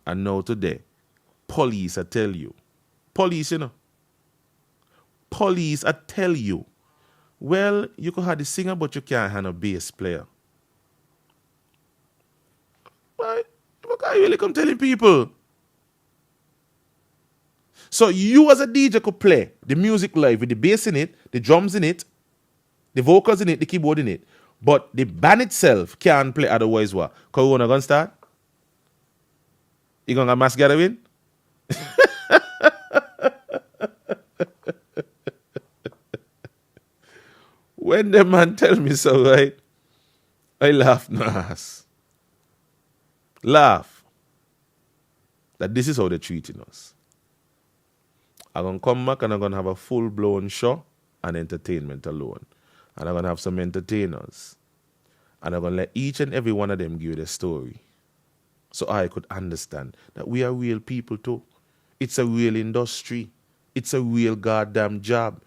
And now today, police I tell you. Police, you know. Police I tell you. Well, you could have the singer, but you can't have a bass player. Why? What can you really come telling people? So you as a DJ could play the music live with the bass in it, the drums in it, the vocals in it, the keyboard in it. But the band itself can't play, otherwise what? Corona gonna start? You gonna have mass gathering? When the man tell me so, right, I laugh no ass. Laugh. That this is how they're treating us. I'm going to come back and I'm going to have a full-blown show and entertainment alone. And I'm going to have some entertainers. And I'm going to let each and every one of them give their story. So I could understand that we are real people too. It's a real industry. It's a real goddamn job.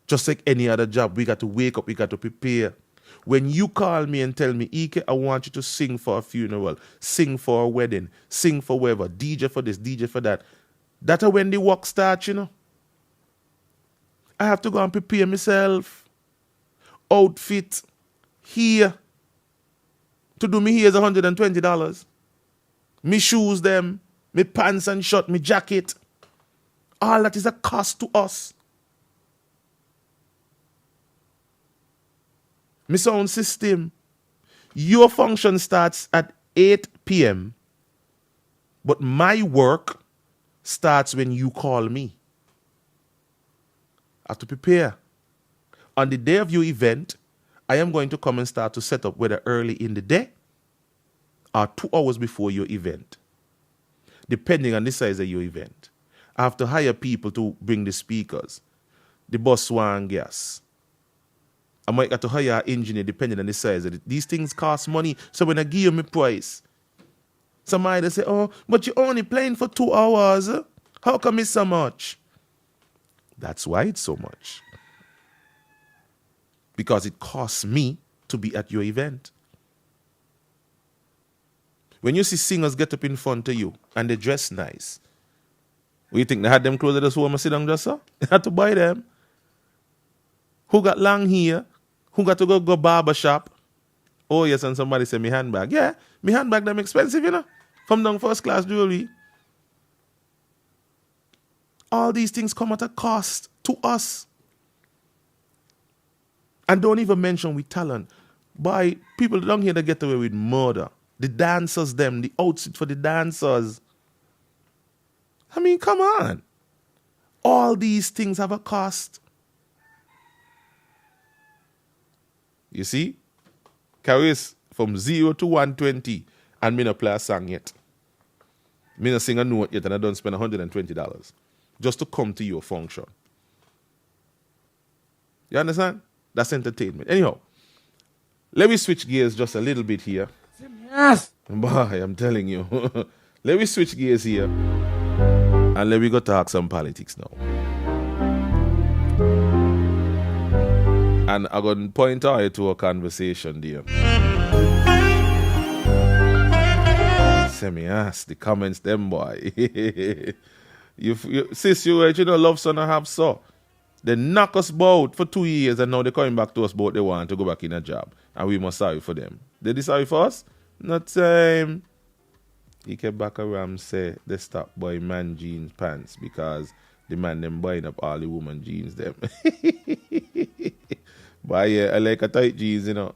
Just like any other job, we got to wake up, we got to prepare. When you call me and tell me, Ike, I want you to sing for a funeral, sing for a wedding, sing for whatever, DJ for this, DJ for that, that's when the work starts, you know. I have to go and prepare myself. Outfit, here. To do me here is $120. Me shoes them, me pants and shirt, me jacket. All that is a cost to us. My sound system. Your function starts at 8 p.m. But my work starts when you call me. I have to prepare. On the day of your event, I am going to come and start to set up whether early in the day or 2 hours before your event. Depending on the size of your event. I have to hire people to bring the speakers, the bus and gas. I might have to hire an engineer depending on the size of it. These things cost money, so when I give you my price, somebody say, oh, but you're only playing for 2 hours. How come it's so much? That's why it's so much. Because it costs me to be at your event. When you see singers get up in front of you and they dress nice, what you think they had them clothes at the home and sit down dresser? They had to buy them. Who got long hair? Who got to go barber shop? Oh yes, and somebody say me handbag. Yeah, me handbag them expensive, you know. from down first class jewelry. All these things come at a cost to us. And don't even mention with talent. By people down here that get away with murder. The dancers, them, the outfit for the dancers. I mean, come on. All these things have a cost. You see? Carries from 0 to 120 and me not play a song yet. Me not sing a note yet and I don't spend $120 just to come to your function. You understand? That's entertainment. Anyhow, let me switch gears just a little bit here. Yes. Boy, I'm telling you. Let me switch gears here and let me go talk some politics now. And I'm going to point out to a conversation there. Say me ask the comments them boy. Sis, you know love son and have so. They knock us bout for 2 years and now they're coming back to us about they want to go back in a job. And we must sorry for them. They did sorry for us? Not time. He came back around and say they stop buying man jeans pants because the man them buying up all the woman jeans them. But yeah, I like a tight jeans, you know.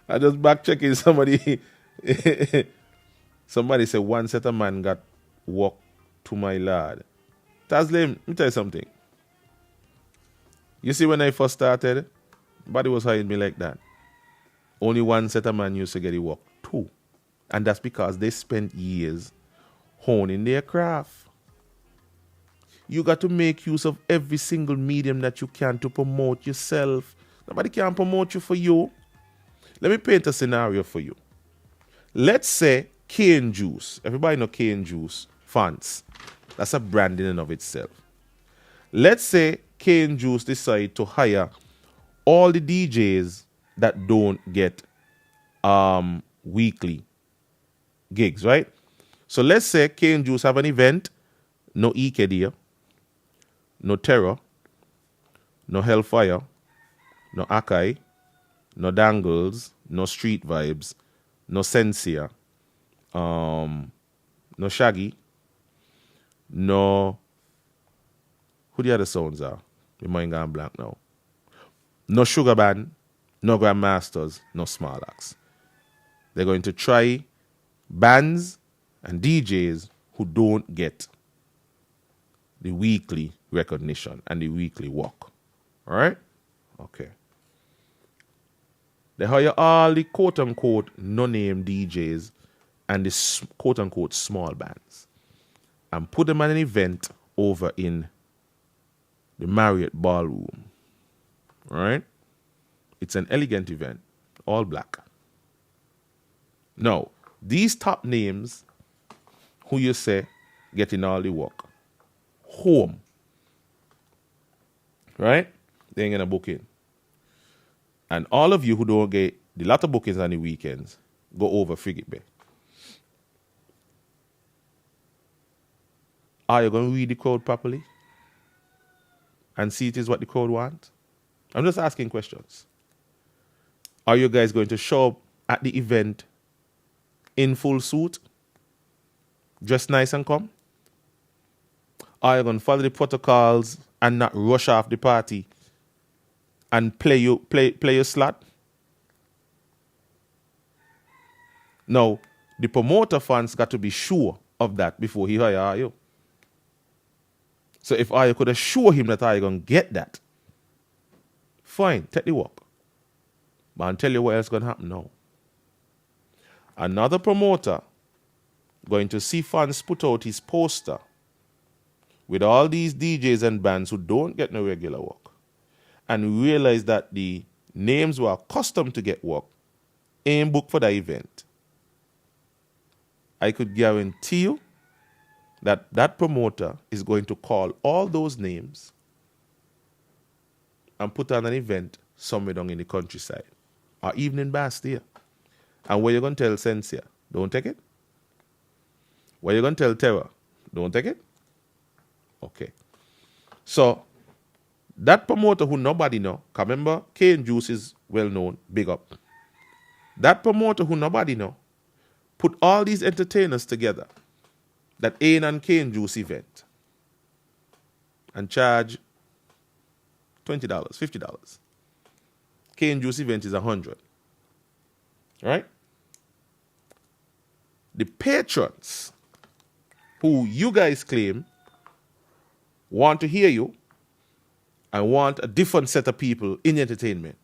I just back checking somebody. Somebody said one set of man got walk to my lad. Taslim, let me tell you something. You see when I first started, nobody was hiring me like that. Only one set of man used to get it work. 2. And that's because they spent years honing their craft. You got to make use of every single medium that you can to promote yourself. Nobody can promote you for you. Let me paint a scenario for you. Let's say cane juice. Everybody know cane juice. Fonts. That's a brand in and of itself. Let's say cane juice decide to hire all the DJs that don't get weekly gigs, right? So let's say cane juice have an event, no EKD, no Terror, no Hellfire, no Akai, no Dangles, no Street Vibes, no Sensia, no Shaggy, no, who the other sounds are? My mind gone blank now. No Sugar Band, no Grandmasters, no Small Axe. They're going to try bands and DJs who don't get the weekly recognition and the weekly work. All right? Okay. They hire all the quote-unquote no-name DJs and the quote-unquote small bands and put them at an event over in the Marriott Ballroom. All right? It's an elegant event, all black. Now, these top names, who you say getting all the work, home, right? They ain't gonna book in. And all of you who don't get the lot of bookings on the weekends, go over Frigate Bay. Are you going to read the crowd properly? And see it is what the crowd wants? I'm just asking questions. Are you guys going to show up at the event in full suit? Dress nice and come? Are you going to follow the protocols and not rush off the party and play your slot? Now, the promoter fans got to be sure of that before he hire you. So if I could assure him that I going to get that, fine, take the work. But I'll tell you what else going to happen now. Another promoter going to see fans put out his poster with all these DJs and bands who don't get no regular work and realize that the names who are accustomed to get work ain't booked for the event. I could guarantee you that that promoter is going to call all those names and put on an event somewhere down in the countryside or even in Bastille. And where you going to tell Sensia, don't take it? Where you going to tell Terror, don't take it? Okay. So, that promoter who nobody know, 'cause remember, Cane Juice is well known, big up. That promoter who nobody know put all these entertainers together, that Ain and Cane Juice event, and charge $20, $50. Cane Juice event is $100. Right? The patrons who you guys claim want to hear you and want a different set of people in entertainment.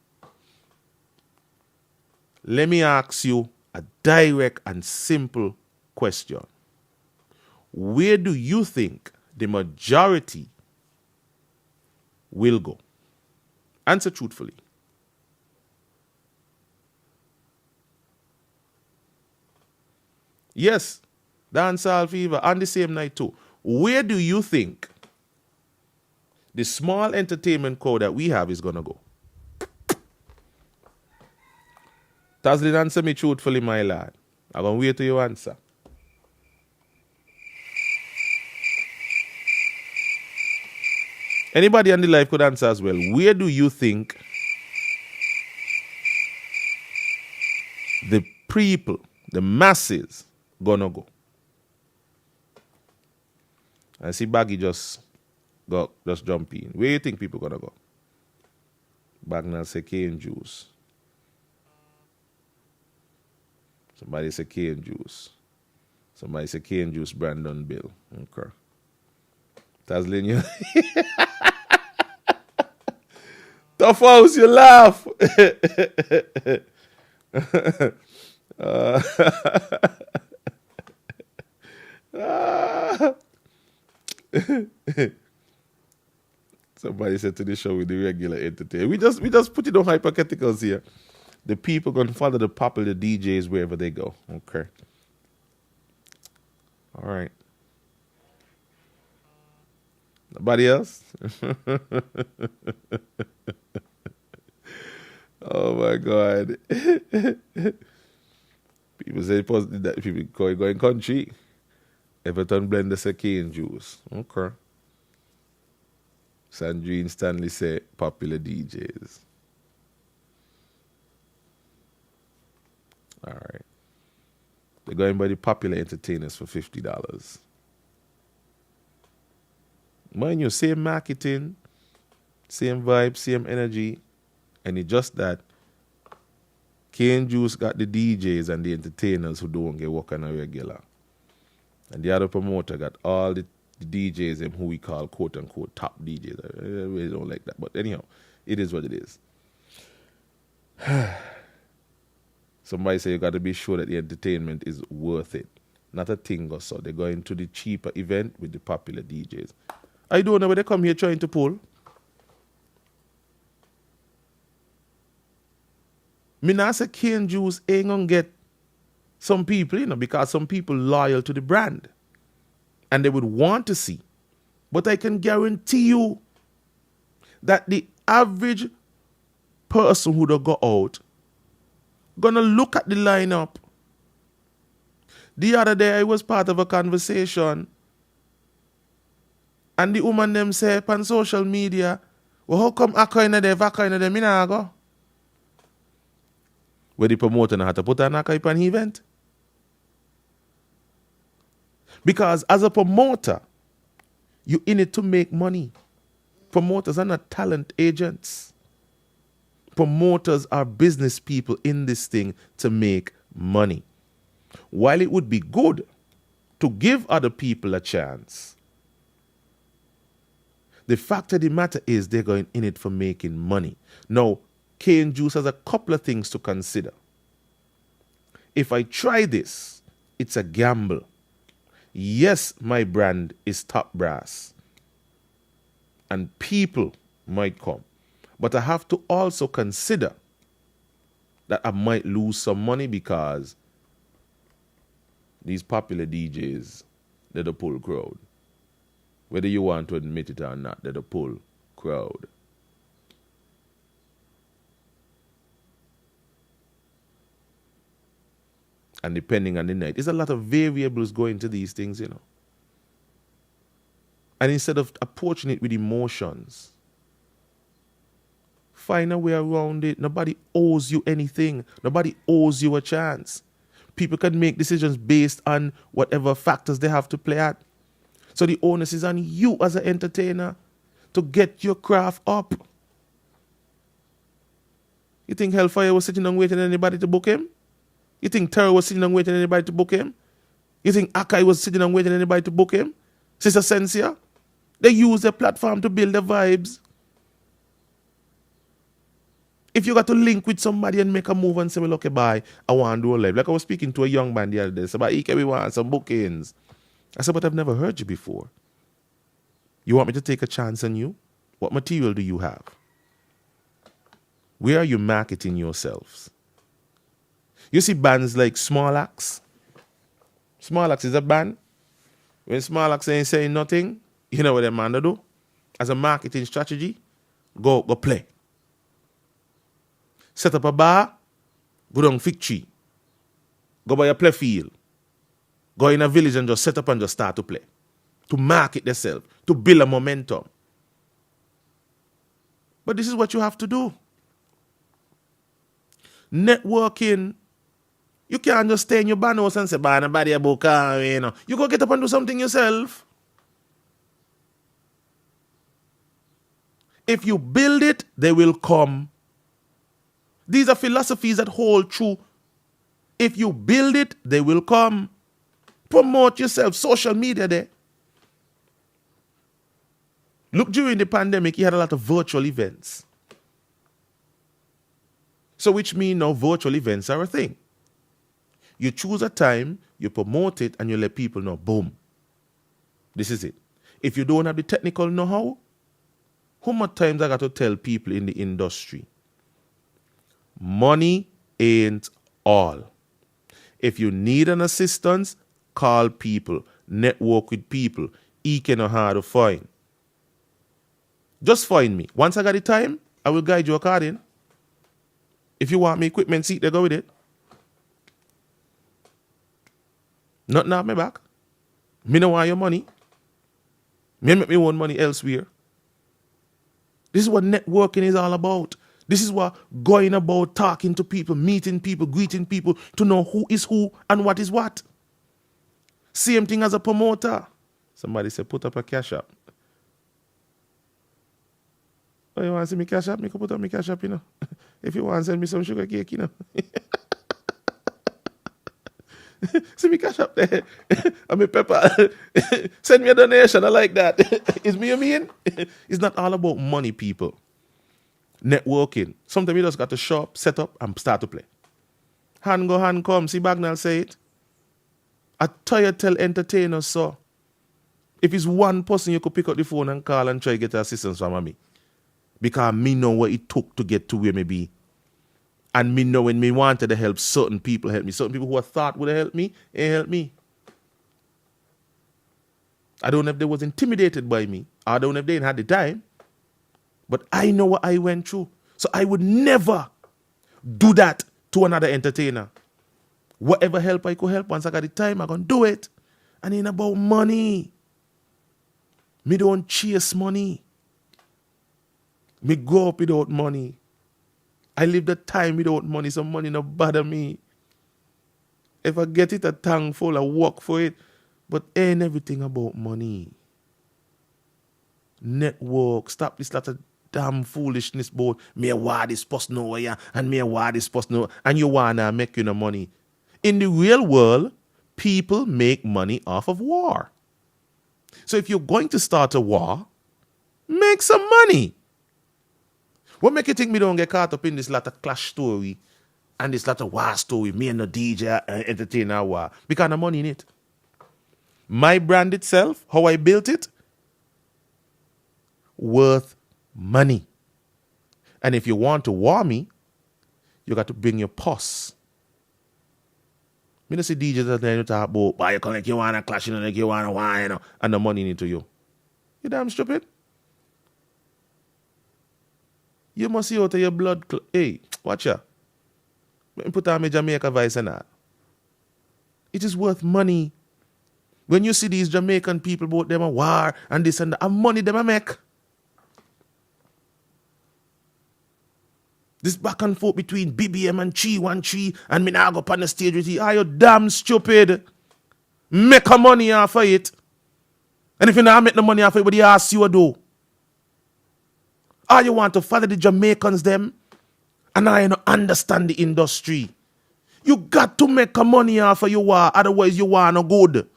Let me ask you a direct and simple question. Where do you think the majority will go? Answer truthfully. Yes, Dancehall Fever on the same night too. Where do you think the small entertainment crowd that we have is going to go? Tazlin, answer me truthfully, my lad. I'm going to wait till you answer. Anybody on the live could answer as well. Where do you think the people, the masses, gonna go? I see Baggy just jump in. Where do you think people gonna go? Bagnall say Cane Juice. Somebody say Cane Juice. Somebody say Cane Juice Brandon Bill. Okay. Tazlin, you Tough House, you laugh. Somebody said to the show with the regular entertainment. We just put it on hypotheticals here. The people gonna follow the popular DJs wherever they go. Okay. All right. Nobody else? Oh my God. People say that people going country. Everton blend the Cane Juice. Okay. Sandrine Stanley say popular DJs. All right. They're going by the popular entertainers for $50. Mind you, same marketing, same vibe, same energy, and it's just that Cane Juice got the DJs and the entertainers who don't get work on a regular. And the other promoter got all the DJs and who we call quote unquote top DJs. I really don't like that. But anyhow, it is what it is. Somebody say you got to be sure that the entertainment is worth it. Not a thing or so. They're going to the cheaper event with the popular DJs. I don't know where they come here trying to pull. Me not say Cane Juice ain't gonna get some people, because some people loyal to the brand. And they would want to see. But I can guarantee you that the average person who don't go out gonna look at the lineup. The other day I was part of a conversation and the woman them say on social media, well, how come Akka in there, Vaka in there, me nah go? Where the promoter had to put an Akka on event? Because as a promoter, you in it to make money. Promoters are not talent agents. Promoters are business people in this thing to make money. While it would be good to give other people a chance, the fact of the matter is they're going in it for making money. Now, Cane Juice has a couple of things to consider. If I try this, it's a gamble. Yes, my brand is top brass. And people might come. But I have to also consider that I might lose some money because these popular DJs, they're the pull crowd. Whether you want to admit it or not, they're the pull crowd. And depending on the night, there's a lot of variables going to these things, And instead of approaching it with emotions, Find a way around it. Nobody owes you anything. Nobody owes you a chance. People can make decisions based on whatever factors they have to play at. So the onus is on you as an entertainer to get your craft up. You think Hellfire was sitting and waiting on anybody to book him? You think Terror was sitting and waiting on anybody to book him? You think Akai was sitting and waiting on anybody to book him? Sister Sensia? They use their platform to build their vibes. If you got to link with somebody and make a move and say, well, okay, bye, I want to do a live. Like I was speaking to a young man the other day. So, Ike, we want some bookings. I said, but I've never heard you before. You want me to take a chance on you? What material do you have? Where are you marketing yourselves? You see bands like Small Axe. Small Axe is a band. When Small Axe ain't saying nothing, you know what that man do? As a marketing strategy, go play. Set up a bar, go down Fig Tree. Go by a play field. Go in a village and just set up and just start to play. To market themselves, to build a momentum. But this is what you have to do. Networking. You can't just stay in your band house and say, nobody about car, you know. You go get up and do something yourself. If you build it, they will come. These are philosophies that hold true. If you build it, they will come. Promote yourself. Social media there. Look, during the pandemic, you had a lot of virtual events. So which means now virtual events are a thing. You choose a time, you promote it, and you let people know, boom. This is it. If you don't have the technical know-how, how much times I got to tell people in the industry? Money ain't all. If you need an assistance, call people, network with people. Ike know how to find. Just find me. Once I got the time, I will guide you according. If you want me equipment, seat, they go with it. Nothing off my back. Me no want your money. Me make me own money elsewhere. This is what networking is all about. This is what going about, talking to people, meeting people, greeting people, to know who is who and what is what. Same thing as a promoter. Somebody said, put up a cash app. Oh, you want to see me cash app? Me can put up my cash app, you know. If you want to send me some sugar cake, you know. See me cash up there. I'm a pepper. Send me a donation. I like that. Is me a mean? It's not all about money, people. Networking. Sometimes you just got to show up, set up, and start to play. Hand go, hand come. See Bagnall say it. I tell entertainers so. If it's one person, you could pick up the phone and call and try to get assistance from me. Because me know what it took to get to where me be. And me know when me wanted to help, certain people help me. Certain people who I thought would have helped me, ain't help me. I don't know if they was intimidated by me. I don't know if they ain't had the time. But I know what I went through. So I would never do that to another entertainer. Whatever help I could help, once I got the time, I'm going to do it. And it ain't about money. Me don't chase money. Me grow up without money. I live the time without money, so money no bother me. If I get it a thankful, I work for it. But ain't everything about money. Network, stop this lot of damn foolishness about me what this person know ya and me what this person know and you wanna make you no money. In the real world, people make money off of war. So if you're going to start a war, make some money. What make you think me don't get caught up in this lot of clash story and this lot of war story, me and the DJ entertainer war? Because of money in it. My brand itself, how I built it, worth money. And if you want to war me, you got to bring your purse. Me don't see DJs that you talk about, but you come like you want to clash, you know, like you want to wine, you know, and the money into you. You damn stupid. You must see out of your blood. Hey, watch ya. Let me put on my Jamaica voice and that. It is worth money. When you see these Jamaican people about them a war and this and that, and money them a make. This back and forth between BBM and Chi 1 and me now go up on the stage with you. Are you damn stupid? Make a money off of it. And if you not make no money off of it, what do you ask you to do? Or you want to follow the Jamaicans them? And I don't understand the industry. You got to make a money off of you are, otherwise you are no good.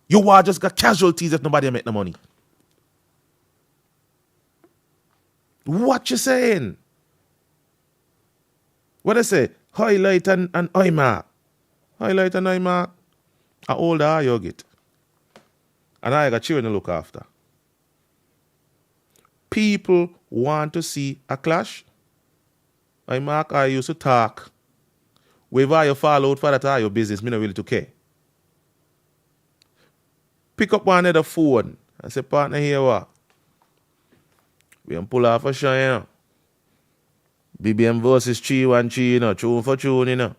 You are just got casualties if nobody make no money. What you saying? What I say? Highlight and eye mark. Highlight and eye mark. How old are you get? And I got children to look after. People want to see a clash. I mark, I used to talk. Wherever you fall out for that are your business, me not really to care. Pick up one other phone and say, partner, here what? We can pull off a show, you know. BBM versus Chi 1, you know, tune for tune, you know.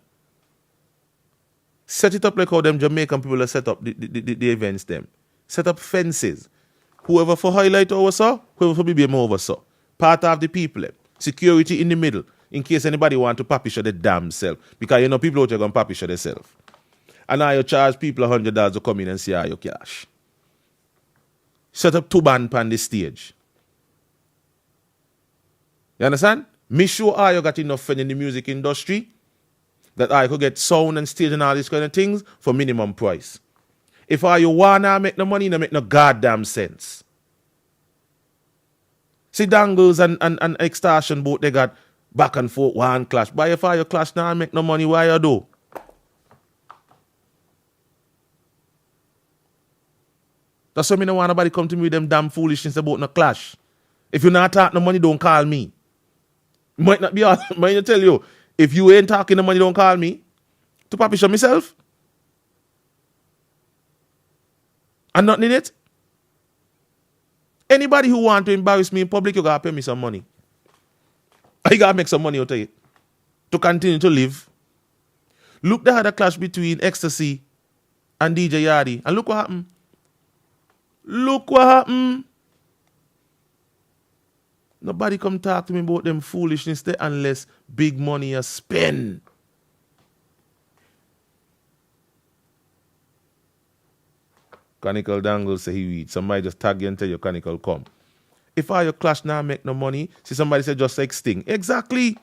Set it up like how them Jamaican people have set up the events them. Set up fences. Whoever for highlight oversaw, whoever for BBM oversaw. Part of the people. Security in the middle. In case anybody want to papisha the damn self. Because you know people out there going to papisha themselves. And now you charge people $100 to come in and see how you cash. Set up 2 bands on the stage. You understand? Me sure how you got enough friends in the music industry that I could get sound and stage and all these kind of things for minimum price. If all you wanna make no money, it make no goddamn sense. See Dangles and Extortion both they got back and forth one clash. But if all you clash now make no money, why you do? That's why me no want nobody come to me with them damn foolishness about no clash. If you not talk no money, don't call me. Might not be all. Might tell you, if you ain't talking no money, don't call me. To papi show myself. And nothing in it. Anybody who want to embarrass me in public, you gotta pay me some money. You gotta make some money out of it. To continue to live. Look, they had a clash between Ecstasy and DJ Yardie. And look what happened. Look what happened. Nobody come talk to me about them foolishness there unless big money is spent. Chronicle Dangle say he read. Somebody just tag you and tell you Chronicle come. If all your clash now make no money, see somebody say just like Sting. Exactly.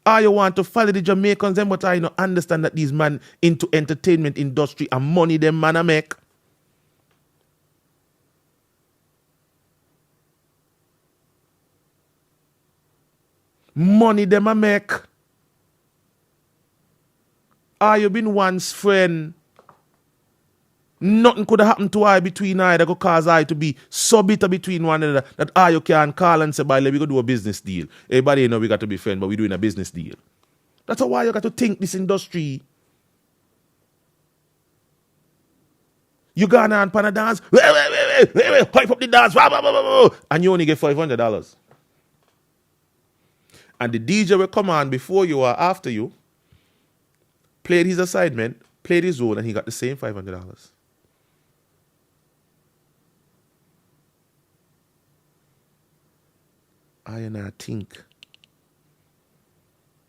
All you want to follow the Jamaicans them, but I don't understand that these man into entertainment industry and money them man a make. Money them a make. Are you been once friend? Nothing could have happened to I between I that could cause I to be so bitter between one another that I you can call and say, "Bye, we go do a business deal." Everybody know we got to be friends, but we doing a business deal. That's why you got to think this industry. You gone on pan a dance, pipe up the dance, and you only get $500. And the DJ will come on before you or after you, played his assignment, played his own, and he got the same $500. I not think.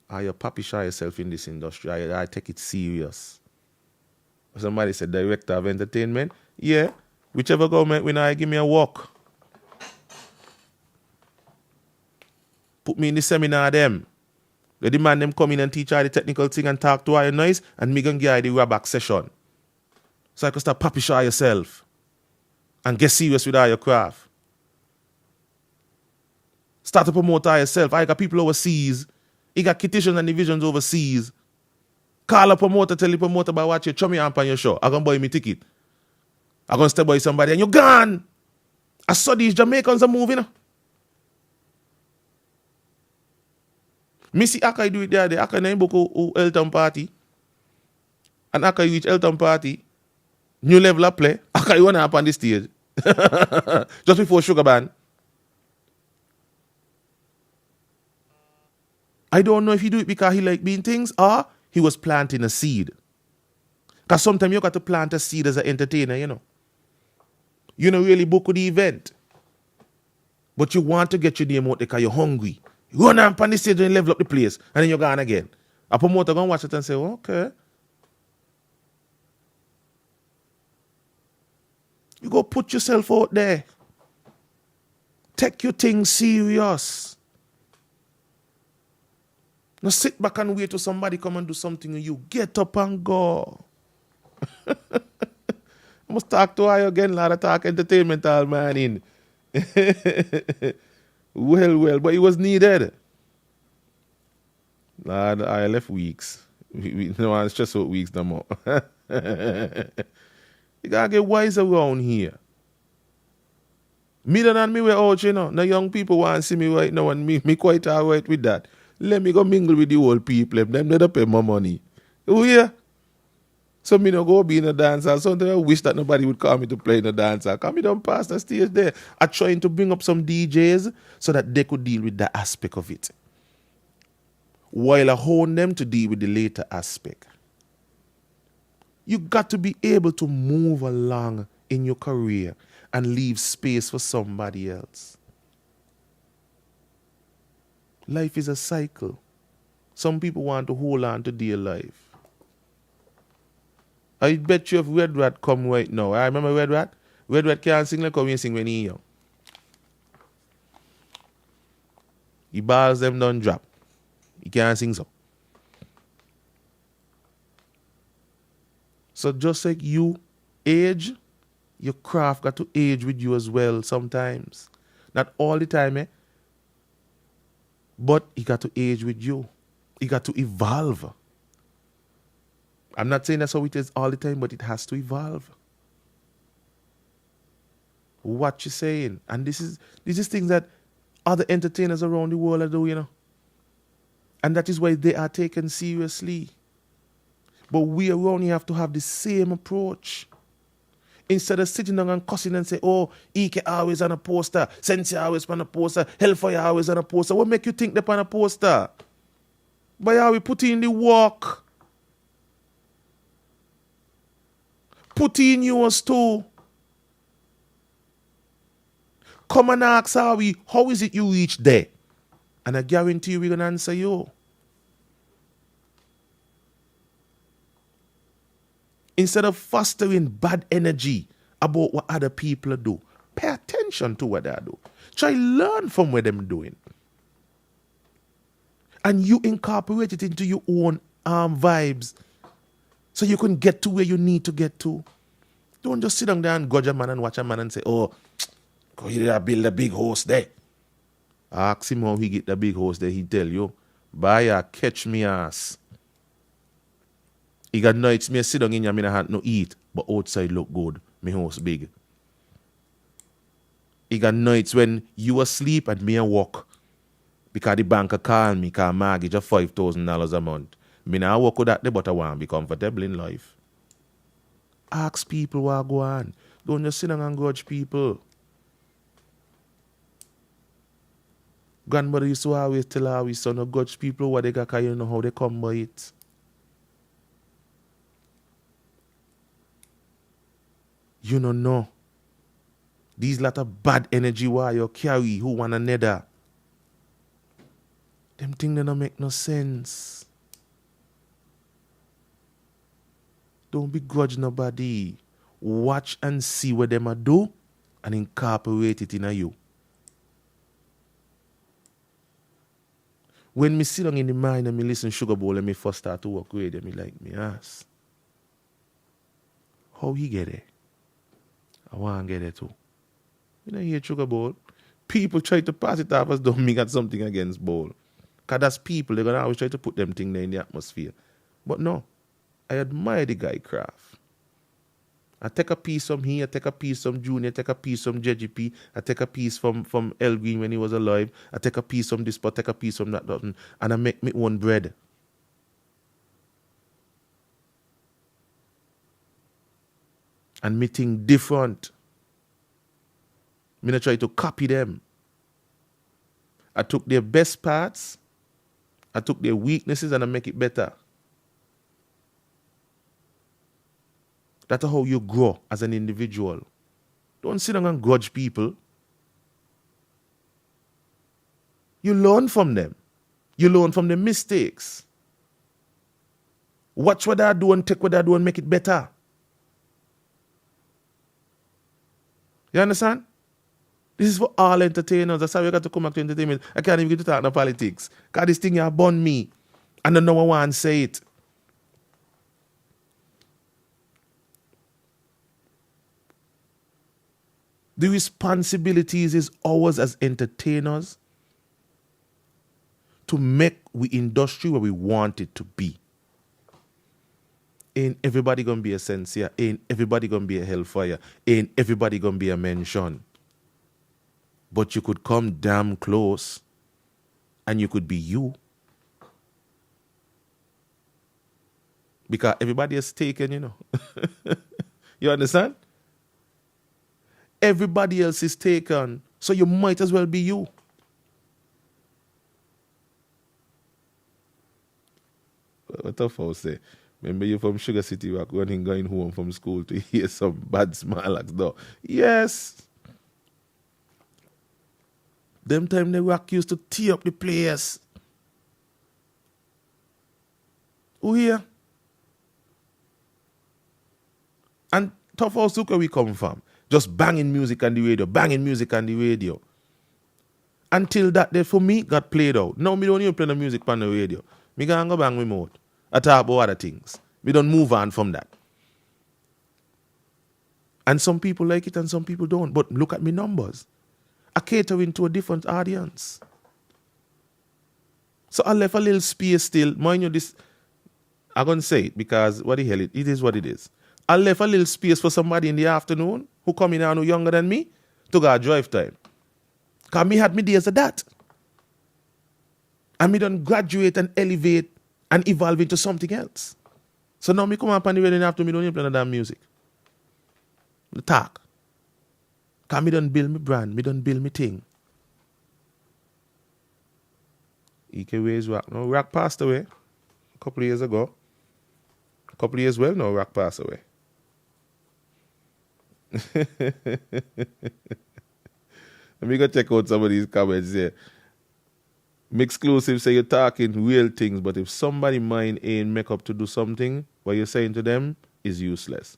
You papi shy yourself in this industry. I take it serious. Somebody said director of entertainment. Yeah, whichever government when I give me a walk. Put me in the seminar them. They demand them come in and teach her the technical thing and talk to her nice and me gonna give her the raback session. So I can start papi shy yourself and get serious with all your craft. Start to promote her yourself. I got people overseas. You got kitchens and divisions overseas. Call a promoter, tell the promoter about what you chummy amp on your show. I'm gonna buy me ticket. I'm gonna step by somebody and you're gone. I saw these Jamaicans are moving. Missy Akai do it there. Akai na book Elton party. And Akai reach Elton party. New level of play. Akai wanna up on the stage. Just before Sugar Band. I don't know if he do it because he like being things or he was planting a seed. Because sometimes you got to plant a seed as an entertainer, you know. You don't really book the event. But you want to get your name out there because you're hungry. You run on the stage and level up the place, and then you're gone again. A promoter gonna watch it and say, okay. You go put yourself out there. Take your thing serious. Now sit back and wait till somebody come and do something and you get up and go. I must talk to her again, lot of talk entertainment all morning. Well, but it was needed. Lad, I left weeks. No, it's just what weeks no more. You gotta get wise around here. Me and me were out, you know. Now young people want to see me right now and me quite alright with that. Let me go mingle with the old people. Them never pay my money. Oh yeah. So me no go be in a dancer. Sometimes I wish that nobody would call me to play in a dancer. Cause me don't pass the stage there. I'm trying to bring up some DJs so that they could deal with that aspect of it. While I hone them to deal with the later aspect. You got to be able to move along in your career and leave space for somebody else. Life is a cycle. Some people want to hold on to their life. I bet you if Red Rat come right now. I remember Red Rat. Red Rat can't sing like how he sing when he young. He balls them don't drop. He can't sing so. So just like you age, your craft got to age with you as well sometimes. Not all the time, but he got to age with you. He got to evolve. I'm not saying that's how it is all the time, but it has to evolve. What you saying? And this is things that other entertainers around the world are doing, you know. And that is why they are taken seriously. But we around here have to have the same approach. Instead of sitting down and cussing and say, oh, Ike always on a poster, Sensei always on a poster, Hellfire always on a poster. What make you think they're on a poster? But yeah, we put in the work. Put in yours too. Come and ask how is it you reach there? And I guarantee you we're going to answer you. Instead of fostering bad energy about what other people do, pay attention to what they do. Try learn from what they're doing. And you incorporate it into your own vibes so you can get to where you need to get to. Don't just sit down there and gauge a man and watch a man and say, oh, go here build a big house there. Ask him how he get the big house there. He tell you, buy catch me ass. He got nights me sit down in here, me not no eat, but outside look good. Me house big. He got nights when you asleep and me a walk. Because the banker call me, because mortgage of $5,000 a month. Me not work with that, but I want to be comfortable in life. Ask people what go on. Don't just sit down and grudge people. Grandmother used to always tell her we son of grudge people what they got, because you know how they come by it. You don't know. These lot of bad energy why you carry who one another. Them things don't make no sense. Don't begrudge nobody. Watch and see what them a do and incorporate it in a you. When me sit down in the mind and me listen Sugar Bowl and me first start to work with them, me like me ask. How he get it? I want to get it too. You know, hear Sugar Bowl. People try to pass it off as though me got something against Bowl. Because that's people, they're going to always try to put them things there in the atmosphere. But no, I admire the guy craft. I take a piece from here, I take a piece from Junior, I take a piece from JGP, I take a piece from El Green when he was alive, I take a piece from this, but take a piece from that, and I make me own bread. And me think different. Me not try to copy them. I took their best parts, I took their weaknesses, and I make it better. That's how you grow as an individual. Don't sit down and grudge people. You learn from them. You learn from the mistakes. Watch what they do and take what they do and make it better. You understand? This is for all entertainers. That's how you got to come back to entertainment. I can't even get to talk about politics. Because this thing you burn me. And no one wants to say it. The responsibilities is ours as entertainers to make we industry where we want it to be. Ain't everybody gonna be a sincere? Ain't everybody gonna be a hellfire? Ain't everybody gonna be a mention? But you could come damn close and you could be you. Because everybody is taken, you know. You understand? Everybody else is taken. So you might as well be you. What the fuck say? Remember you from Sugar City Rock running going home from school to hear some bad Smarlax though. Yes. Them time the Rock used to tee up the players. Who here? And Tough House, look where we come from. Just banging music on the radio, banging music on the radio. Until that day for me got played out. Now me don't even play the music on the radio. Me go bang remote. I talk about other things. We don't move on from that. And some people like it and some people don't. But look at me numbers. I catering to a different audience. So I left a little space still. Mind you, this, I'm going to say it because what the hell, it is what it is. I left a little space for somebody in the afternoon who come in and who younger than me to go drive time. Because me had me days of that. And me done graduate and elevate and evolve into something else. So now me come up on the radio in the afternoon, me don't even play no damn music. The talk. Because me done build me brand, me done build me thing. EK Ways Rock. No, Rock passed away a couple of years ago. A couple of years well, no, Rock passed away. Let me go check out some of these comments here. Mixclusive say you're talking real things, but if somebody mind ain't make up to do something, what you're saying to them is useless.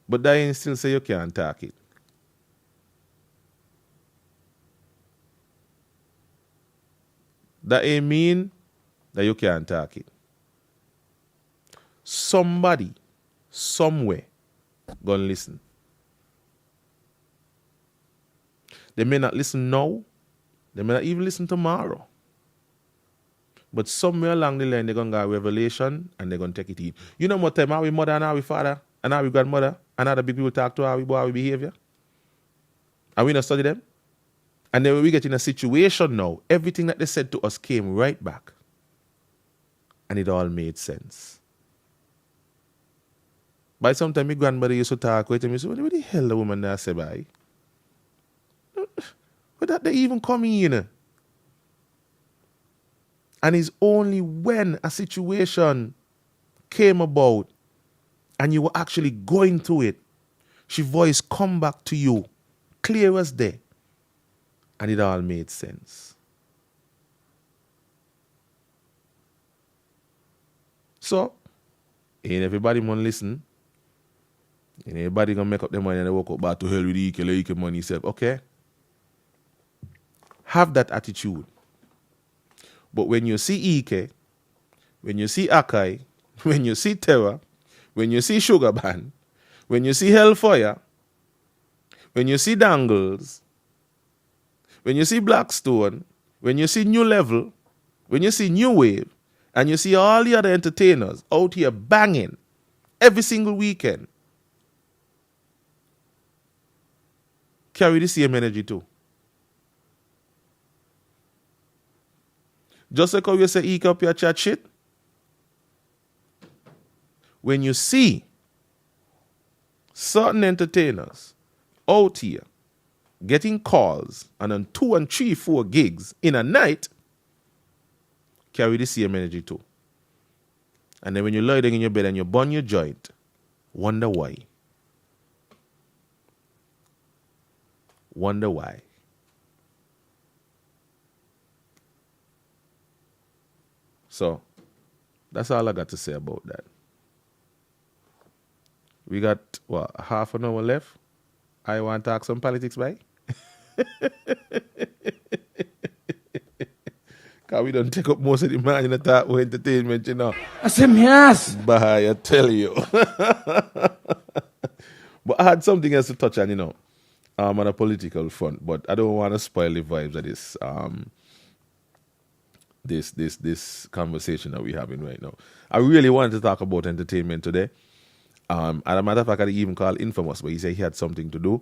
But that ain't still say you can't talk it. That ain't mean that you can't talk it. Somebody, somewhere, gonna listen. They may not listen now. They may not even listen tomorrow. But somewhere along the line, they're going to get a revelation and they're going to take it in. You know what time our mother and our father and our grandmother and other big people talk to our behavior? And we not study them? And then when we get in a situation now, everything that they said to us came right back. And it all made sense. By some time, my grandmother used to talk with him. He said, what the hell the woman there say by? But that they even come in. And it's only when a situation came about and you were actually going through it, she voice come back to you, clear as day. And it all made sense. So, ain't everybody gonna listen. Ain't everybody gonna make up their mind and they walk up back to hell with the EK money self. Okay? Have that attitude. But when you see EK, when you see Akai, when you see Terror, when you see Sugar Band, when you see Hellfire, when you see Dangles, when you see Blackstone, when you see New Level, when you see New Wave, and you see all the other entertainers out here banging every single weekend, carry the same energy too. Just like how you say eke up your chat shit, when you see certain entertainers out here getting calls and on 2 and 3, 4 gigs in a night, carry the same energy too. And then when you lie down in your bed and you burn your joint, wonder why. Wonder why. So that's all I got to say about that. We got, what, half an hour left? I want to talk some politics, bye? Because we don't take up most of the man in the talk with entertainment, you know. I said, yes. Bye, I tell you. But I had something else to touch on, you know, on a political front, but I don't want to spoil the vibes of this conversation that we're having right now. I really wanted to talk about entertainment today. As a matter of fact, I even called Infamous, but he said he had something to do.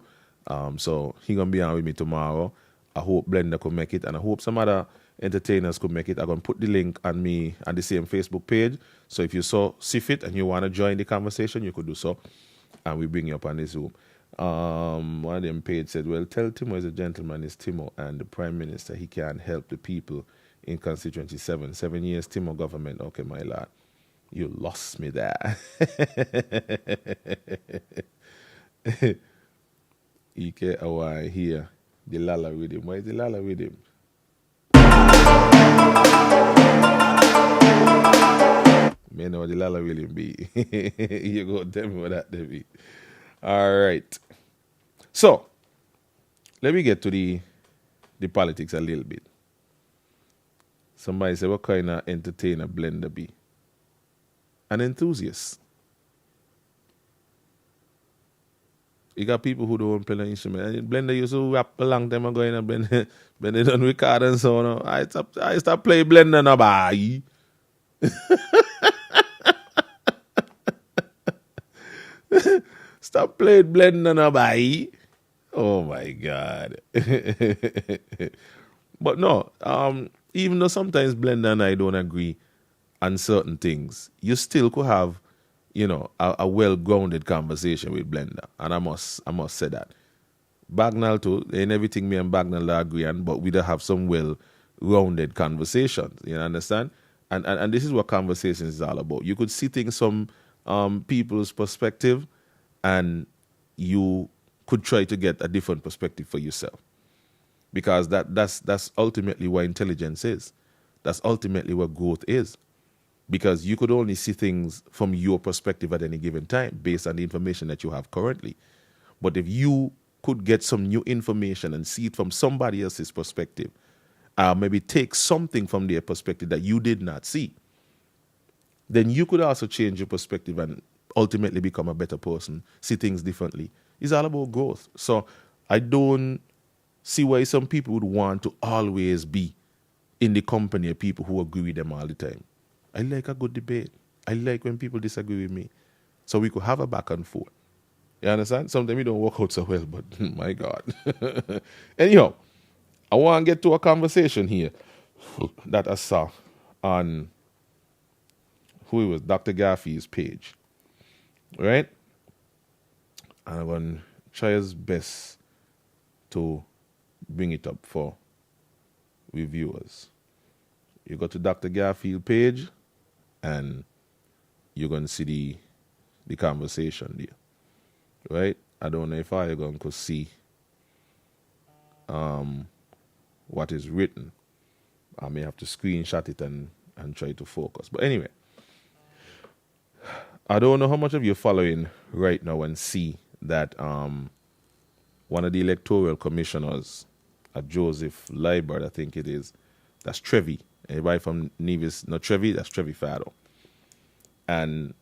So he gonna be on with me tomorrow. I hope Blender could make it, and I hope some other entertainers could make it. I'm gonna put the link on me on the same Facebook page. So if you see fit and you wanna join the conversation, you could do so, and we bring you up on the Zoom. One of them page said, "Well, tell Timo is a gentleman, is Timo, and the Prime Minister. He can help the people in constituency 7. 7 years Timo government. Okay, my lord, you lost me there." Ike Awai here. The Lala with him. Why is the Lala with him? Me know what the Lala will him be. You go tell me what that they be. All right. So, let me get to the politics a little bit. Somebody said, what kind of entertainer Blender be? An enthusiast. You got people who don't play the instrument. And Blender used to rap a long time ago, and Blender done record and so on. I stop playing Blender now, bye. Stop playing Blender now, bye. Oh my God. But no, even though sometimes Blender and I don't agree on certain things, you still could have, you know, a well-grounded conversation with Blender. And I must say that. Bagnall too, ain't everything me and Bagnall agree on, but we do have some well-rounded conversations. You understand? And this is what conversation is all about. You could see things from people's perspective, and you could try to get a different perspective for yourself. Because that's ultimately what intelligence is. That's ultimately what growth is. Because you could only see things from your perspective at any given time based on the information that you have currently. But if you could get some new information and see it from somebody else's perspective, maybe take something from their perspective that you did not see, then you could also change your perspective and ultimately become a better person, see things differently. It's all about growth. So I don't see why some people would want to always be in the company of people who agree with them all the time. I like a good debate. I like when people disagree with me. So we could have a back and forth. You understand? Sometimes we don't work out so well, but my God. Anyhow, I want to get to a conversation here that I saw on who it was, Dr. Garfield's page. Right? And I'm going to try his best to bring it up for reviewers. You go to Dr. Garfield page and you're going to see the conversation there. Right? I don't know if I'm going to see what is written. I may have to screenshot it and try to focus. But anyway, I don't know how much of you are following right now and see that one of the electoral commissioners at Joseph Liebert, I think it is, that's Trevi. Everybody from Nevis, not Trevi, that's Trevi Fado. And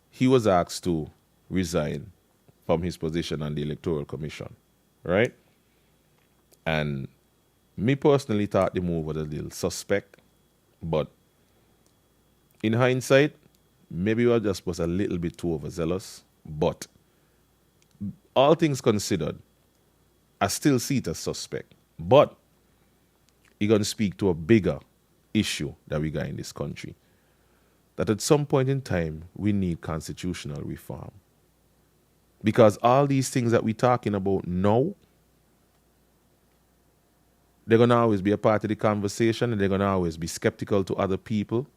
he was asked to resign from his position on the Electoral Commission, right? And me personally thought the move was a little suspect, but in hindsight, maybe we was a little bit too overzealous. But all things considered, I still see it as suspect. But you're going to speak to a bigger issue that we got in this country. That at some point in time, we need constitutional reform. Because all these things that we're talking about now, they're going to always be a part of the conversation, and they're going to always be skeptical to other people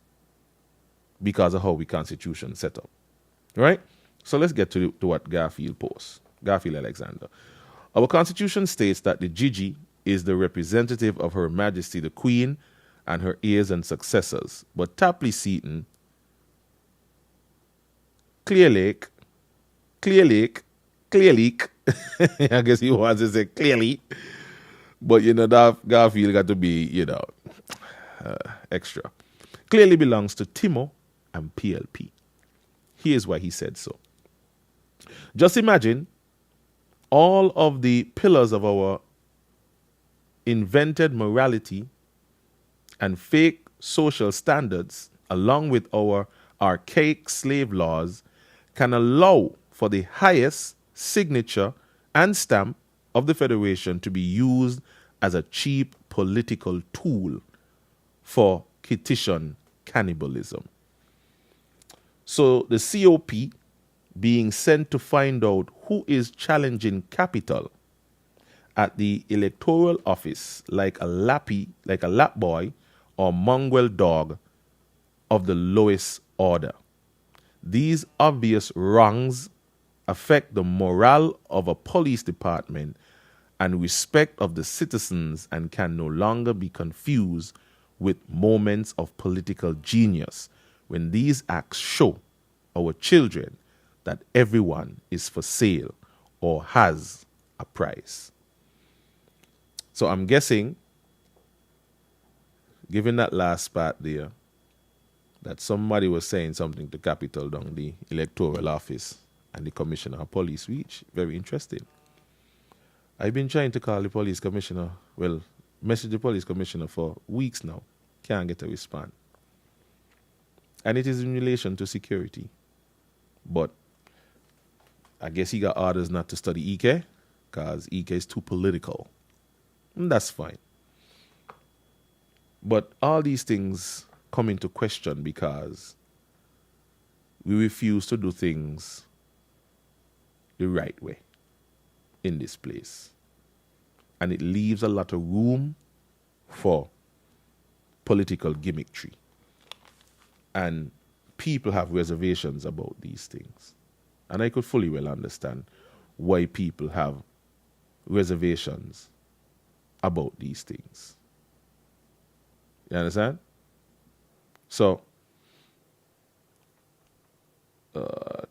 because of how we constitution set up. Right? So let's get to what Garfield posts. Garfield Alexander. Our constitution states that the Gigi is the representative of Her Majesty the Queen and her heirs and successors. But Tapley Seaton, Clear Lake, I guess he wants to say clearly, but that Garfield got to be, extra. Clearly belongs to Timo and PLP. Here's why he said so. Just imagine all of the pillars of our invented morality and fake social standards, along with our archaic slave laws, can allow for the highest signature and stamp of the Federation to be used as a cheap political tool for Kittitian cannibalism. So the COP being sent to find out who is challenging capital at the electoral office like a lap boy or mongrel dog of the lowest order. These obvious wrongs affect the morale of a police department and respect of the citizens and can no longer be confused with moments of political genius when these acts show our children that everyone is for sale or has a price. So I'm guessing, given that last part there, that somebody was saying something to Capitol down the electoral office and the commissioner of police, which very interesting. I've been trying to call the police commissioner, message the police commissioner for weeks now. Can't get a response. And it is in relation to security. But I guess he got orders not to study EK because EK is too political. And that's fine. But all these things come into question because we refuse to do things the right way in this place. And it leaves a lot of room for political gimmickry. And people have reservations about these things. And I could fully well understand why people have reservations about these things. You understand? So,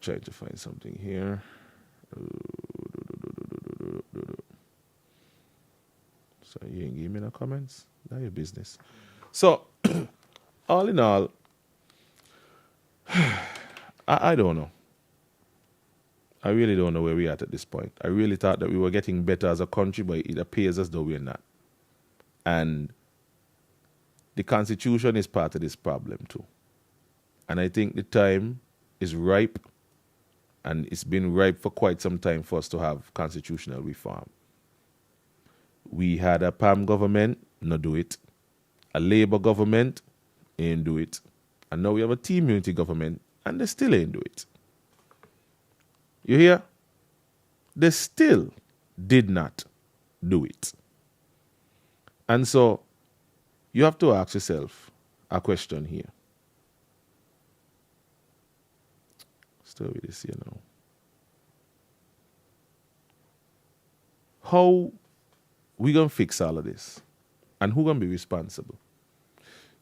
trying to find something here. So you ain't give me no comments? That's your business. So, all in all, I don't know. I really don't know where we're at this point. I really thought that we were getting better as a country, but it appears as though we're not. And the Constitution is part of this problem too. And I think the time is ripe, and it's been ripe for quite some time for us to have constitutional reform. We had a PAM government, no do it. A Labour government, ain't do it. And now we have a Team Unity government, and they still ain't do it. You hear? They still did not do it. And so you have to ask yourself a question here. Stay with this here now. How we going to fix all of this? And who going to be responsible?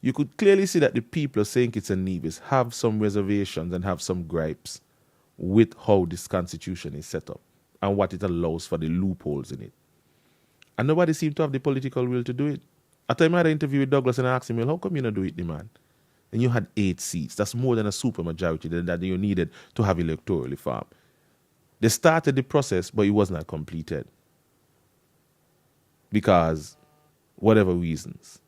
You could clearly see that the people of St. Kitts and Nevis have some reservations and have some gripes with how this constitution is set up and what it allows for the loopholes in it. And nobody seems to have the political will to do it. At the time I had an interview with Douglas and I asked him, well, how come you not do it, the man? And you had 8 seats. That's more than a supermajority that you needed to have electoral reform. They started the process, but it was not completed. Because whatever reasons.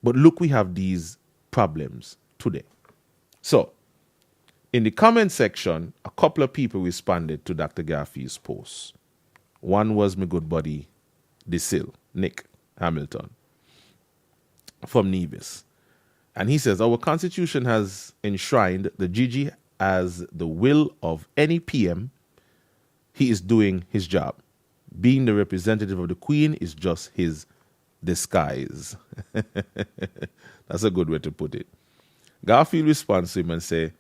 But look, we have these problems today. So, in the comment section, a couple of people responded to Dr. Garfield's post. One was my good buddy, DeSill, Nick Hamilton, from Nevis. And he says, our constitution has enshrined the Gigi as the will of any PM. He is doing his job. Being the representative of the Queen is just his disguise. That's a good way to put it. Garfield responds to him and say,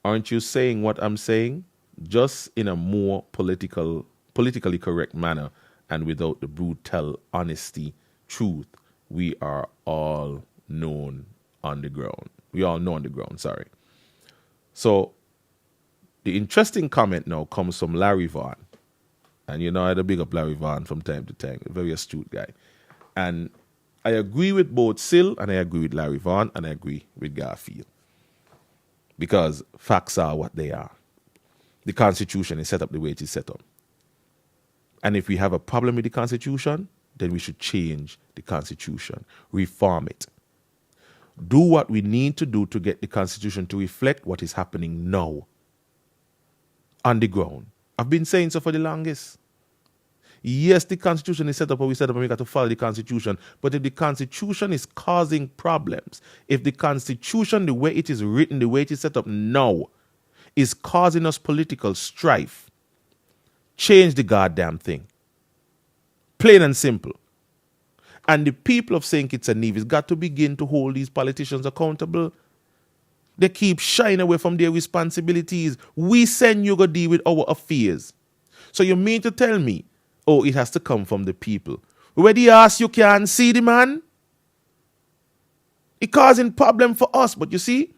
aren't you saying what I'm saying? Just in a more politically correct manner and without the brutal honesty, truth, we are all known on the ground. We all know on the ground, sorry. So the interesting comment now comes from Larry Vaughn. And I had to big up Larry Vaughn from time to time, a very astute guy. And I agree with both Sil and I agree with Larry Vaughn and I agree with Garfield. Because facts are what they are. The Constitution is set up the way it is set up. And if we have a problem with the Constitution, then we should change the Constitution, reform it. Do what we need to do to get the Constitution to reflect what is happening now on the ground. I've been saying so for the longest. Yes, the Constitution is set up, but we set up and we got to follow the Constitution. But if the Constitution is causing problems, if the Constitution, the way it is written, the way it is set up now, is causing us political strife, change the goddamn thing. Plain and simple. And the people of St. Kitts and Nevis got to begin to hold these politicians accountable. They keep shying away from their responsibilities. We send you to deal with our affairs. So you mean to tell me, oh, it has to come from the people. Where the ass you can't see the man? It causing problem for us. But you see,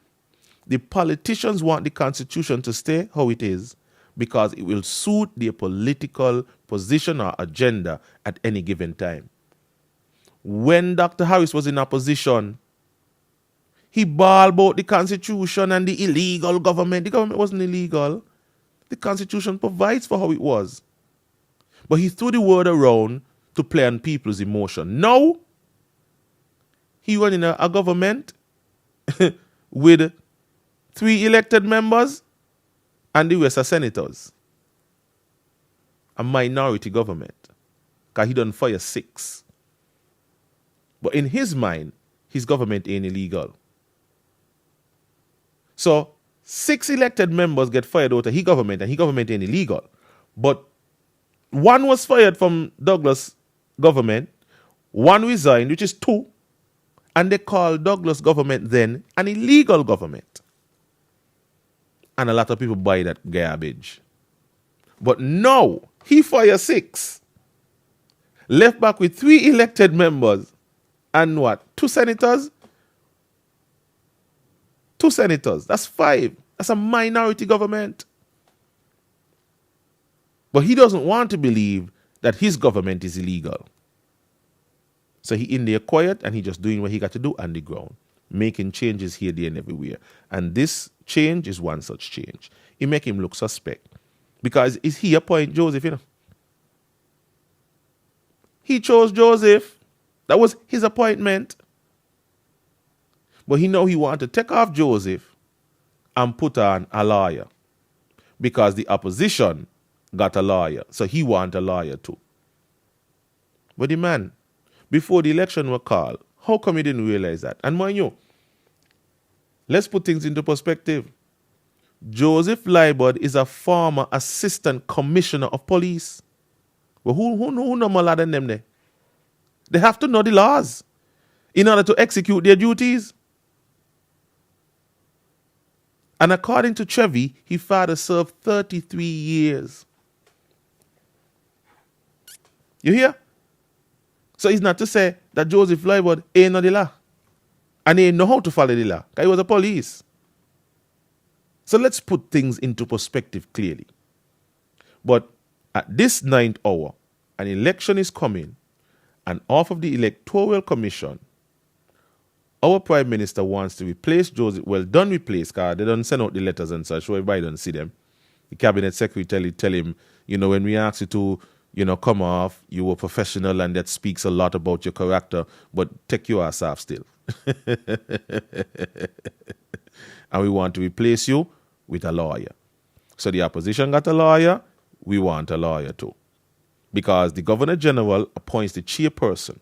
the politicians want the Constitution to stay how it is because it will suit their political position or agenda at any given time. When Dr. Harris was in opposition, he bawled about the Constitution and the illegal government. The government wasn't illegal. The Constitution provides for how it was. But he threw the word around to play on people's emotion. Now, he running a government with 3 elected members and the rest are senators. A minority government. Because he done fire 6. But in his mind, his government ain't illegal. So 6 elected members get fired out of his government and his government ain't illegal. But 1 was fired from Douglas government, 1 resigned, which is 2, and they call Douglas government then an illegal government. And a lot of people buy that garbage. But now, he fired 6, left back with 3 elected members, and what? 2 senators? 2 senators. That's 5. That's a minority government. But he doesn't want to believe that his government is illegal. So he in there quiet and he just doing what he got to do on the ground. Making changes here, there, and everywhere. And this change is one such change. It make him look suspect. Because is he appoint Joseph, He chose Joseph. That was his appointment. But he know he want to take off Joseph and put on a lawyer. Because the opposition got a lawyer. So he want a lawyer too. But the man, before the election was called, how come he didn't realize that? And mind you, let's put things into perspective. Joseph Liebert is a former assistant commissioner of police. Well, who know more than them there? They have to know the laws in order to execute their duties. And according to Trevi, his father served 33 years. You hear? So it's not to say that Joseph Liebert ain't know the law. And he ain't know how to follow the law. Because he was a police. So let's put things into perspective clearly. But at this 9th hour, an election is coming, and off of the Electoral Commission, our Prime Minister wants to replace Joseph. Well, don't replace, because they don't send out the letters and such, so everybody don't see them. The Cabinet Secretary tell him, when we ask you to, come off, you were professional, and that speaks a lot about your character, but take your ass off still. And we want to replace you with a lawyer. So the opposition got a lawyer, we want a lawyer too. Because the Governor General appoints the chairperson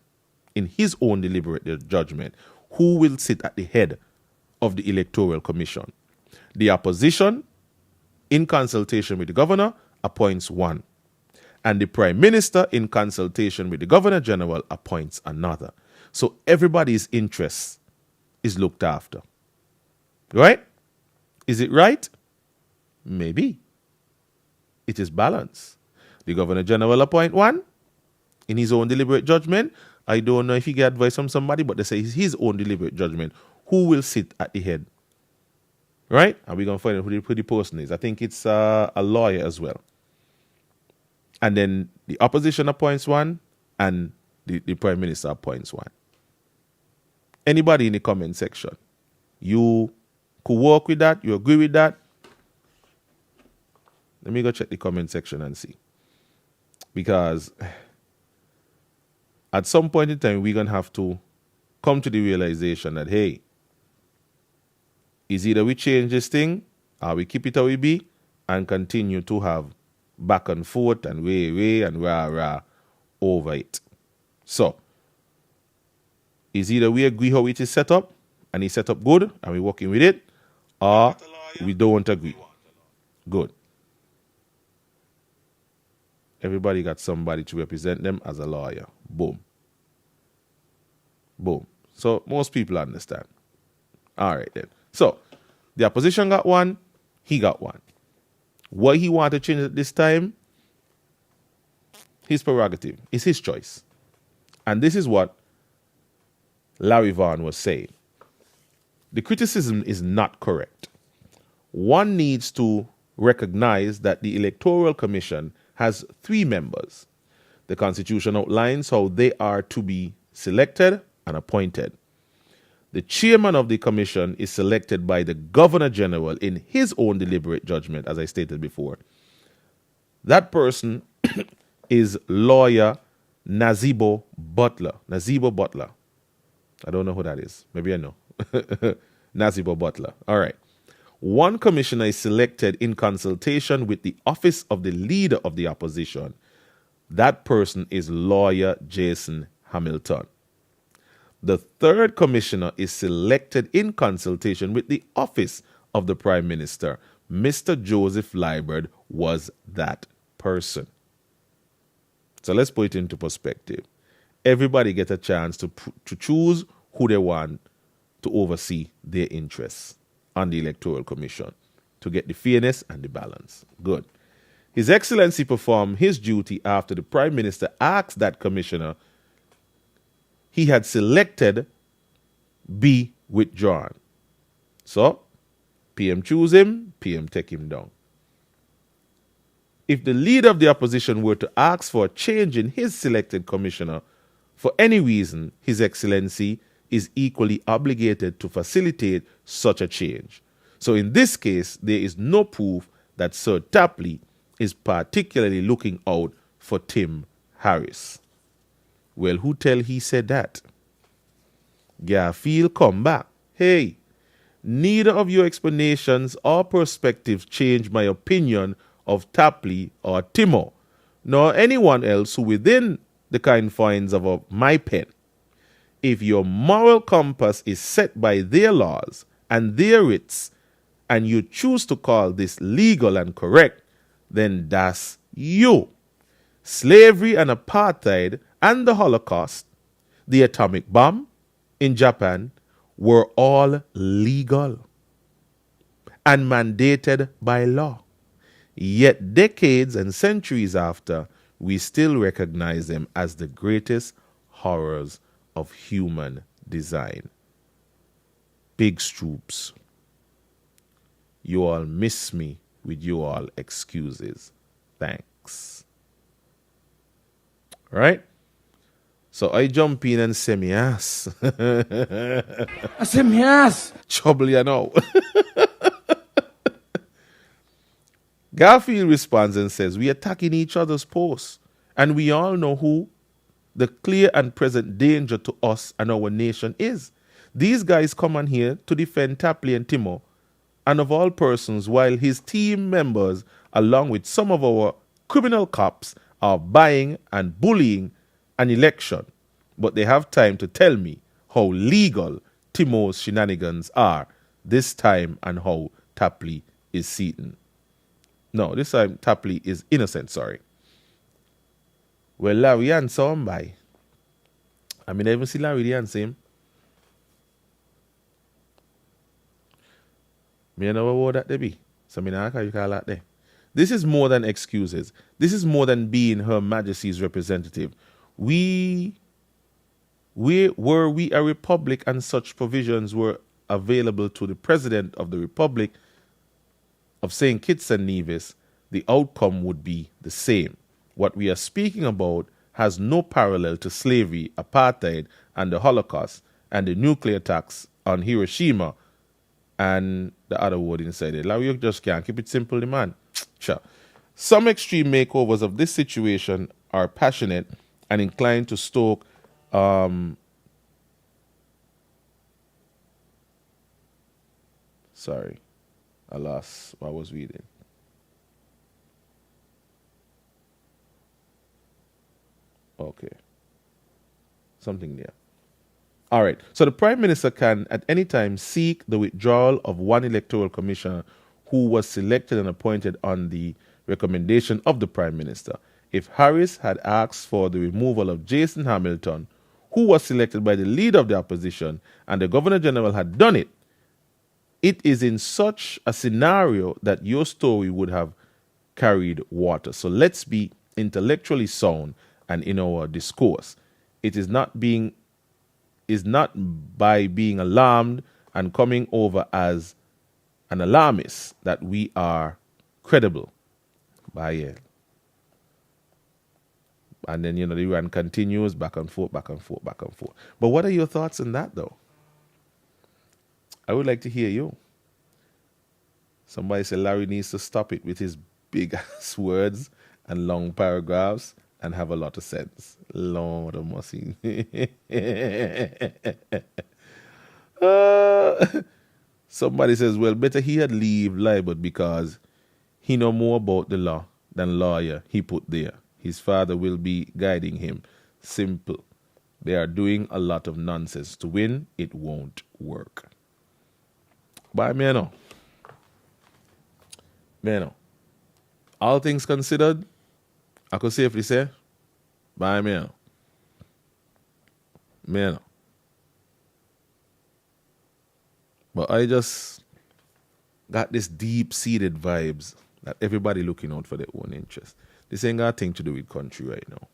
in his own deliberate judgment who will sit at the head of the Electoral Commission. The opposition, in consultation with the Governor, appoints one. And the Prime Minister, in consultation with the Governor General, appoints another. So everybody's interest is looked after. Right? Is it right? Maybe. It is balanced. The Governor General appoint one, in his own deliberate judgment. I don't know if he get advice from somebody, but they say it's his own deliberate judgment. Who will sit at the head? Right? And we're going to find out who the person is. I think it's a lawyer as well. And then the opposition appoints one, and the Prime Minister appoints one. Anybody in the comment section, you could work with that? You agree with that? Let me go check the comment section and see. Because at some point in time, we're going to have to come to the realization that, hey, is either we change this thing or we keep it how we be and continue to have back and forth and way and rah over it. So, is either we agree how it is set up and it's set up good and we're working with it, or we don't agree. Good. Everybody got somebody to represent them as a lawyer. Boom. Boom. So most people understand. All right then. So the opposition got one, he got one. What he wanted to change at this time, his prerogative. It's his choice. And this is what Larry Vaughan was saying. The criticism is not correct. One needs to recognize that the Electoral Commission has 3 members. The Constitution outlines how they are to be selected and appointed. The chairman of the commission is selected by the Governor General in his own deliberate judgment, as I stated before. That person is lawyer Nazibo Butler. Nazibo Butler. I don't know who that is. Maybe I know. Nazibo Butler. All right. One commissioner is selected in consultation with the office of the leader of the opposition. That person is lawyer Jason Hamilton. The third commissioner is selected in consultation with the office of the Prime Minister. Mr. Joseph Liburd was that person. So let's put it into perspective. Everybody gets a chance to choose who they want to oversee their interests on the Electoral Commission to get the fairness and the balance. Good. His Excellency performed his duty after the Prime Minister asked that commissioner he had selected be withdrawn. So, PM choose him, PM take him down. If the leader of the opposition were to ask for a change in his selected commissioner for any reason, His Excellency is equally obligated to facilitate such a change. So in this case, there is no proof that Sir Tapley is particularly looking out for Tim Harris. Well, who tell he said that? Garfield come back. Hey, neither of your explanations or perspectives change my opinion of Tapley or Timo, nor anyone else who within the confines of my pen. If your moral compass is set by their laws and their writs, and you choose to call this legal and correct, then that's you. Slavery and apartheid and the Holocaust, the atomic bomb in Japan, were all legal and mandated by law. Yet decades and centuries after, we still recognize them as the greatest horrors of human design. Big Stoops, you all miss me with you all excuses. Thanks. Right? So I jump in and say me ass. I say me ass. Trouble you know. Garfield responds and says, we attacking each other's posts, and we all know who the clear and present danger to us and our nation is. These guys come on here to defend Tapley and Timo, and of all persons, while his team members, along with some of our criminal cops, are buying and bullying an election. But they have time to tell me how legal Timo's shenanigans are this time and how Tapley is seated. No, this time Tapley is innocent, sorry. Well, Larry and somebody. I mean, I even see Larry the answer him. Me know what that they be. So me know how you call that there. This is more than excuses. This is more than being Her Majesty's representative. we were we a republic and such provisions were available to the president of the republic of St. Kitts and Nevis, the outcome would be the same. What we are speaking about has no parallel to slavery, apartheid, and the Holocaust, and the nuclear attacks on Hiroshima, and the other word inside it. Like, you just can't keep it simple, man. Sure. Some extreme makeovers of this situation are passionate and inclined to stoke sorry, I lost what I was reading. Okay. Something there. All right. So the Prime Minister can at any time seek the withdrawal of one electoral commissioner who was selected and appointed on the recommendation of the Prime Minister. If Harris had asked for the removal of Jason Hamilton, who was selected by the leader of the opposition, and the Governor General had done it, it is in such a scenario that your story would have carried water. So let's be intellectually sound and in our discourse. It is not by being alarmed and coming over as an alarmist that we are credible. By and then, the run continues back and forth, back and forth, back and forth. But what are your thoughts on that, though? I would like to hear you. Somebody said Larry needs to stop it with his big ass words and long paragraphs and have a lot of sense. Lord of mercy. Somebody says, well, better he had leave Libert because he know more about the law than lawyer he put there. His father will be guiding him. Simple. They are doing a lot of nonsense. To win, it won't work. But me know. All things considered, I could safely say, by me know. But I just got this deep-seated vibes that everybody looking out for their own interest. This ain't got a thing to do with country right now.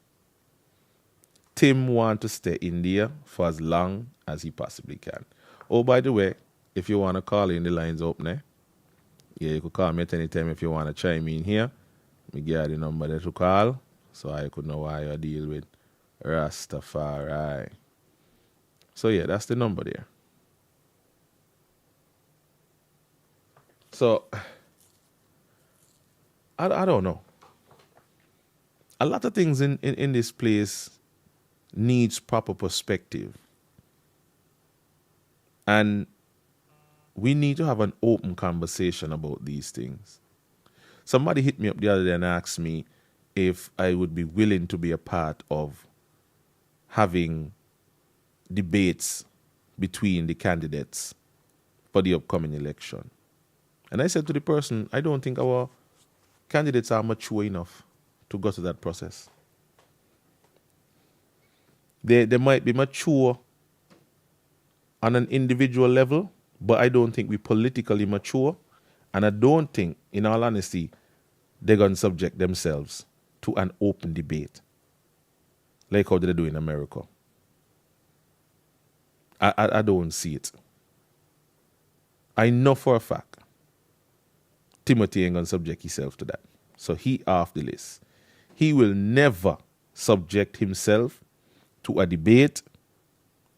Tim want to stay in there for as long as he possibly can. Oh, by the way, if you want to call in, the line's open there. Yeah, you could call me at any time if you want to chime in here. Me give you the number there to call so I could know why you deal with Rastafari. So yeah, that's the number there. So, I don't know. A lot of things in this place needs proper perspective. And we need to have an open conversation about these things. Somebody hit me up the other day and asked me if I would be willing to be a part of having debates between the candidates for the upcoming election. And I said to the person, I don't think our candidates are mature enough to go to that process. They might be mature on an individual level, but I don't think we're politically mature. And I don't think, in all honesty, they're going to subject themselves to an open debate like how they do in America. I don't see it. I know for a fact Timothy ain't going to subject himself to that. So he off the list. He will never subject himself to a debate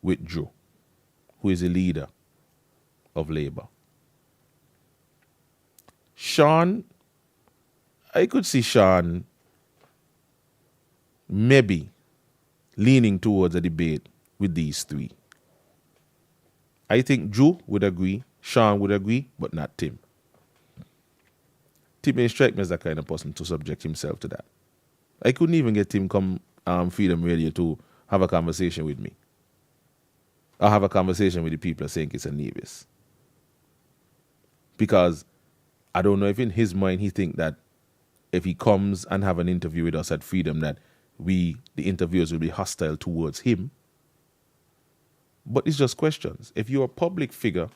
with Joe, who is a leader of Labour. Sean, I could see Sean maybe leaning towards a debate with these three. I think Joe would agree, Sean would agree, but not Tim. Tim may strike me as that kind of person to subject himself to that. I couldn't even get Tim come Freedom Radio to have a conversation with me. Or have a conversation with the people of St. Kitts and Nevis. Because I don't know if in his mind he think that if he comes and have an interview with us at Freedom that the interviewers will be hostile towards him. But it's just questions. If you're a public figure,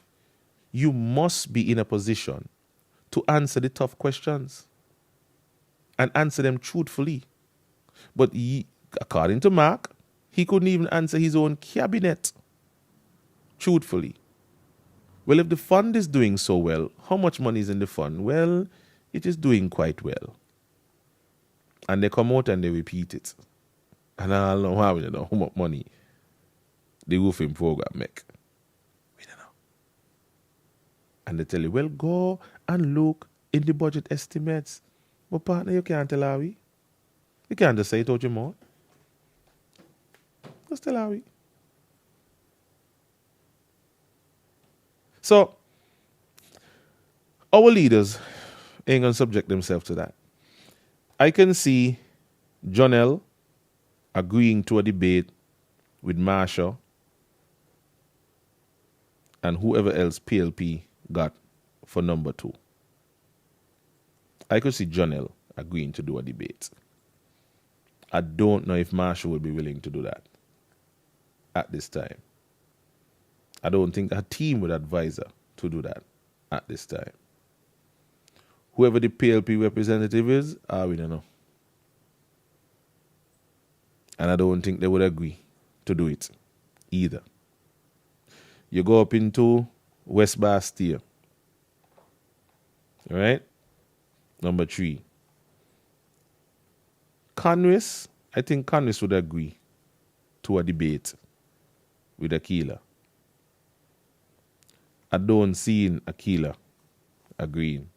you must be in a position to answer the tough questions and answer them truthfully. But according to Mark, he couldn't even answer his own cabinet. Truthfully. Well, if the fund is doing so well, how much money is in the fund? Well, it is doing quite well. And they come out and they repeat it. And I don't know how much money the roofing program make. We don't know. And they tell you, well, go and look in the budget estimates. But partner, you can't tell how we. You can't just say it out your mouth. Just tell how we. So, our leaders ain't going to subject themselves to that. I can see Jonelle agreeing to a debate with Marsha and whoever else PLP got for number 2. I could see Jonelle agreeing to do a debate. I don't know if Marsha would be willing to do that at this time. I don't think her team would advise her to do that at this time. Whoever the PLP representative is, we don't know. And I don't think they would agree to do it either. You go up into West Bastille. All right? Number 3. Conwis, I think Conwis would agree to a debate with Akila. I don't see Akila agreeing.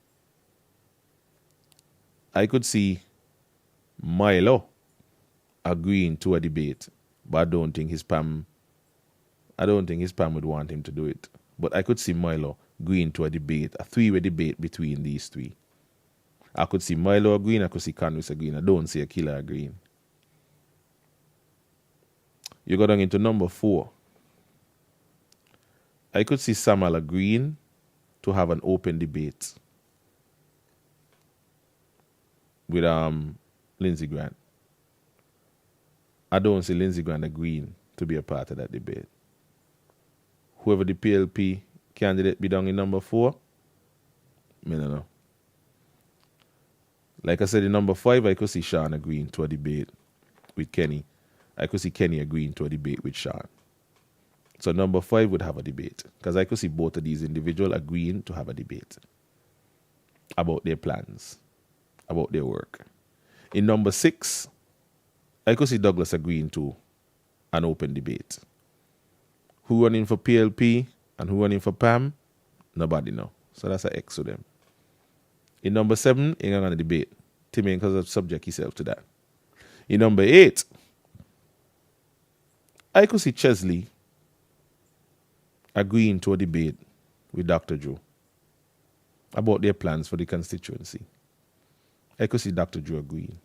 I could see Milo agreeing to a debate, but I don't think his PAM would want him to do it. But I could see Milo agreeing to a debate, a 3-way debate between these 3. I could see Milo agreeing, I could see Conwis agreeing. I don't see Akila agreeing. You go down into number 4. I could see Samuel agreeing to have an open debate with Lindsey Grant. I don't see Lindsey Grant agreeing to be a part of that debate. Whoever the PLP candidate be down in number 4, I don't know. Like I said, in number 5, I could see Sean agreeing to a debate with Kenny. I could see Kenny agreeing to a debate with Sean. So number 5 would have a debate, because I could see both of these individuals agreeing to have a debate about their plans, about their work. In number 6, I could see Douglas agreeing to an open debate. Who running for PLP and who running for PAM? Nobody know. So that's an X to them. In number 7, ain't going to debate. Tim ain't going to subject himself to that. In number 8, I could see Chesley agreeing to a debate with Dr. Drew about their plans for the constituency. I could see Dr. Drew agreeing.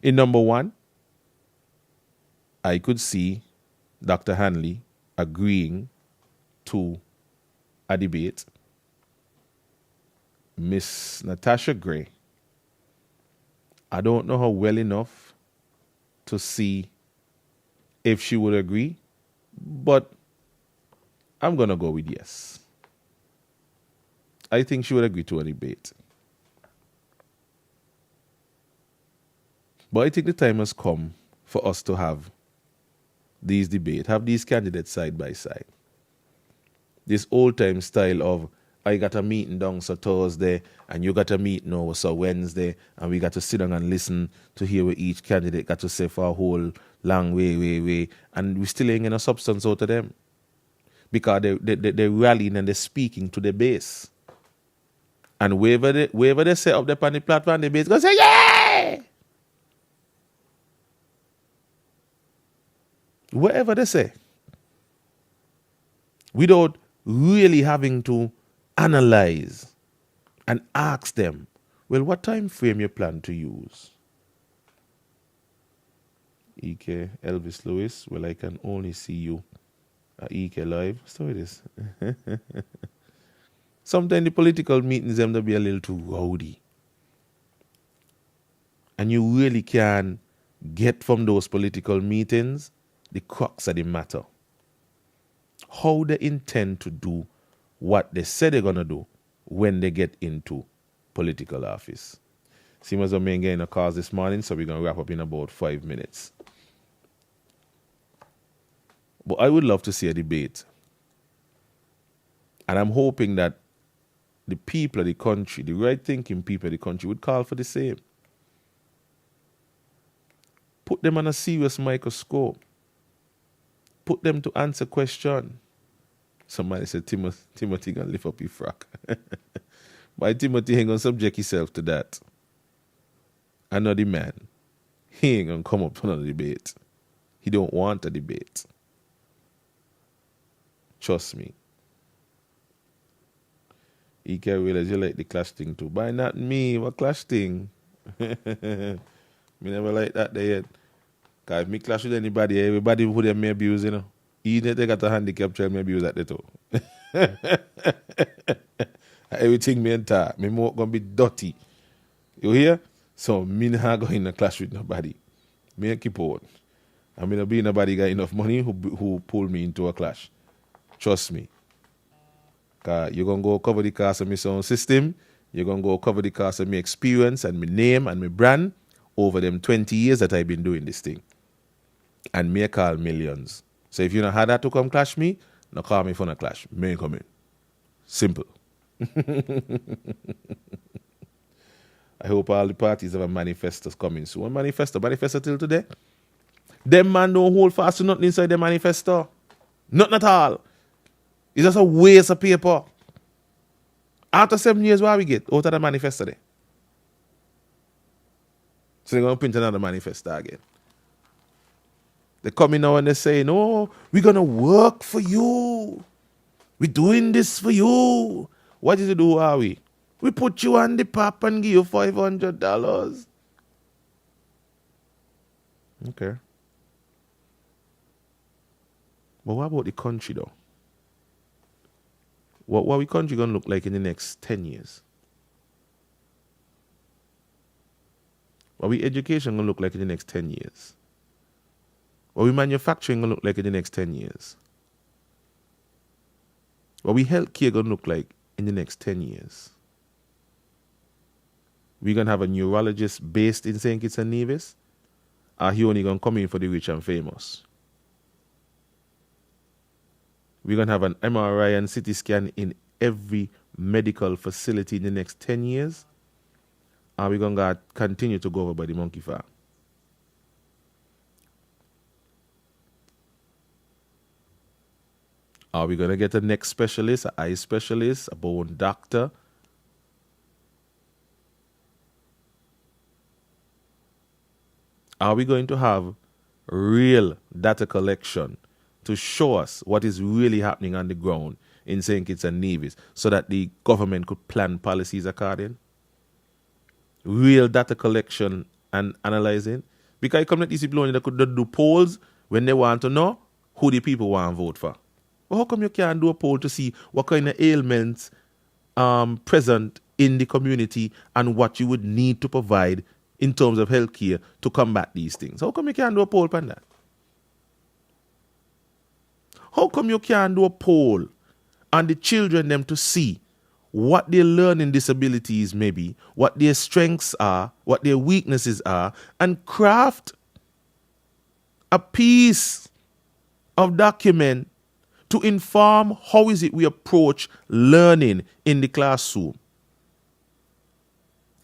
In number 1, I could see Dr. Hanley agreeing to a debate. Miss Natasha Gray, I don't know her well enough to see if she would agree, but I'm going to go with yes. I think she would agree to a debate. But I think the time has come for us to have these debates, have these candidates side by side. This old-time style of, I got a meeting down so Thursday, and you got a meeting over so Wednesday, and we got to sit down and listen to hear what each candidate got to say for a whole long way, and we still ain't getting a substance out of them. Because they're rallying and they're speaking to the base. And wherever they say up there on the platform, the base going to say, yeah! Whatever they say. Without really having to analyze and ask them, well, what time frame you plan to use? EK, Elvis Lewis, well, I can only see you at EK Live. So it is. Sometimes the political meetings them to be a little too rowdy. And you really can get from those political meetings the crux of the matter. How they intend to do what they say they're going to do when they get into political office. Seems as though me ain't getting a calls this morning, so we're going to wrap up in about 5 minutes. But I would love to see a debate. And I'm hoping that the people of the country, the right-thinking people of the country, would call for the same. Put them on a serious microscope. Put them to answer questions. Somebody said Timothy gonna lift up your frock. Why Timothy ain't gonna subject himself to that? I know the man. He ain't gonna come up to another debate. He don't want a debate. Trust me. He can realize you like the clash thing too. But not me, what clash thing? Me never like that there yet. Cause if me clash with anybody, everybody who them me abuse, you know. Even if they got a handicap child, me abuse that they too. Everything me enter, me more gonna be dirty. You hear? So me not going in a clash with nobody. Me keep on. I mean, be nobody got enough money who pull me into a clash. Trust me. Cause you're gonna go cover the cost of my sound system. You're gonna go cover the cost of my experience and my name and my brand over them 20 years that I've been doing this thing. And me call millions. So if you not had that to come clash me, no call me for no clash. Me come in. Simple. I hope all the parties have a manifesto coming soon. What manifesto? Manifesto till today? Them man don't hold fast to nothing inside the manifesto. Nothing at all. It's just a waste of paper. After 7 years, what we get out of the manifesto there? So they're going to print another manifesto again. They come in now and they say, no, we're going to work for you. We're doing this for you. What did you do, are we? We put you on the pop and give you $500. Okay. But what about the country, though? What our country going to look like in the next 10 years? What we education going to look like in the next 10 years? What we manufacturing going to look like in the next 10 years? What we healthcare going to look like in the next 10 years? We're going to have a neurologist based in St. Kitts and Nevis? Or he only going to come in for the rich and famous? We're going to have an MRI and CT scan in every medical facility in the next 10 years? Or we're going to continue to go over by the monkey farm? Are we going to get a neck specialist, an eye specialist, a bone doctor? Are we going to have real data collection to show us what is really happening on the ground in St. Kitts and Nevis so that the government could plan policies according? Real data collection and analyzing? Because you come to these people only that could do polls when they want to know who the people want to vote for. But how come you can't do a poll to see what kind of ailments present in the community and what you would need to provide in terms of healthcare to combat these things? How come you can't do a poll on that? How come you can't do a poll on the children them to see what their learning disabilities may be, what their strengths are, what their weaknesses are, and craft a piece of document to inform how is it we approach learning in the classroom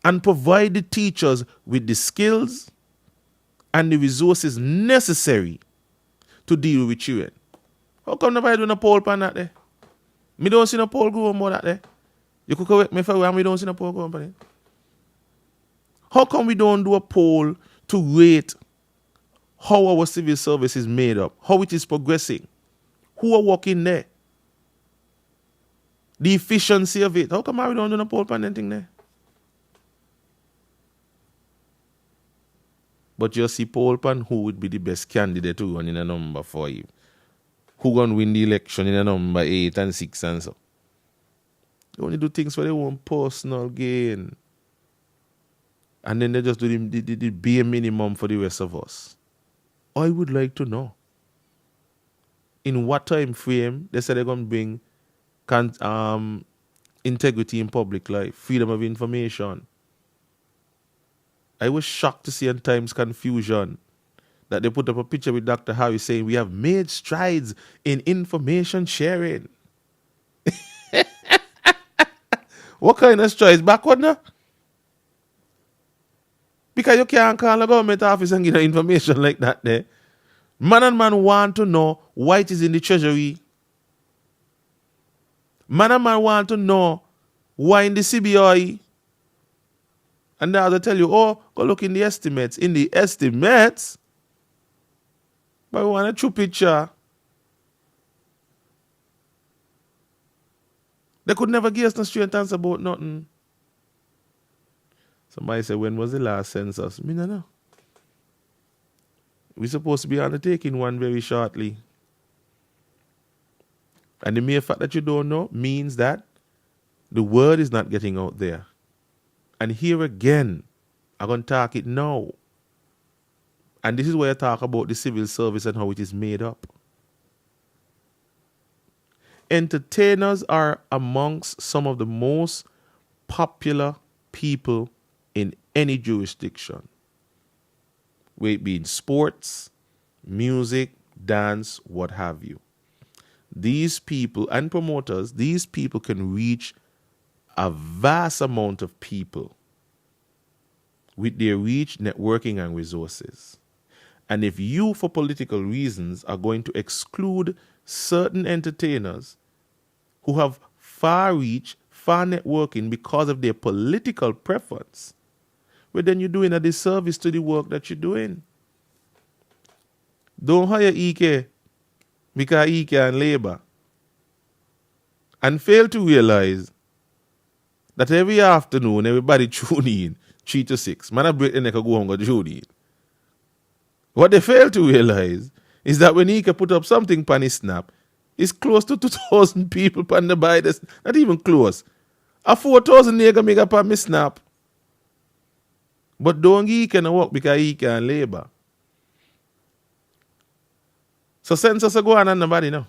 and provide the teachers with the skills and the resources necessary to deal with children? How come nobody doing a poll on that there? Me don't see no poll go on more that there. You could correct me if we don't see no poll go on there. How come we don't do a poll to rate how our civil service is made up, how it is progressing, who are working there, the efficiency of it? How come we don't do a poll on anything there? But you see poll pan who would be the best candidate to run in a number 5. Who gonna win the election in a number 8 and 6 and so. They only do things for their own personal gain. And then they just do the bare minimum for the rest of us. I would like to know in what time frame they said they're going to bring integrity in public life, freedom of information. I was shocked to see in Times Confusion that they put up a picture with Dr. Harry saying we have made strides in information sharing. What kind of strides? Backward now? Because you can't call a government office and get information like that there. Man and man want to know why it is in the treasury. Man and man want to know why in the CBI. And now they tell you, oh, go look in the estimates. In the estimates, but we want a true picture. They could never give us no straight answer about nothing. Somebody said, when was the last census? Me no know. We're supposed to be undertaking one very shortly. And the mere fact that you don't know means that the word is not getting out there. And here again, I'm going to talk it now. And this is where I talk about the civil service and how it is made up. Entertainers are amongst some of the most popular people in any jurisdiction. Whether it be in sports, music, dance, what have you. These people and promoters, these people can reach a vast amount of people with their reach, networking, and resources. And if you, for political reasons, are going to exclude certain entertainers who have far reach, far networking because of their political preference, well, then you're doing a disservice to the work that you're doing. Don't hire EK because EK and Labour. And fail to realize that every afternoon, everybody tune in, 3 to 6. Man, I break the neck and go home and tune in. What they fail to realize is that when EK put up something on his snap, it's close to 2,000 people on the buy this. Not even close. A 4,000 nigga make up on my snap. But don't he can work because he can labor. So census are going on nobody now.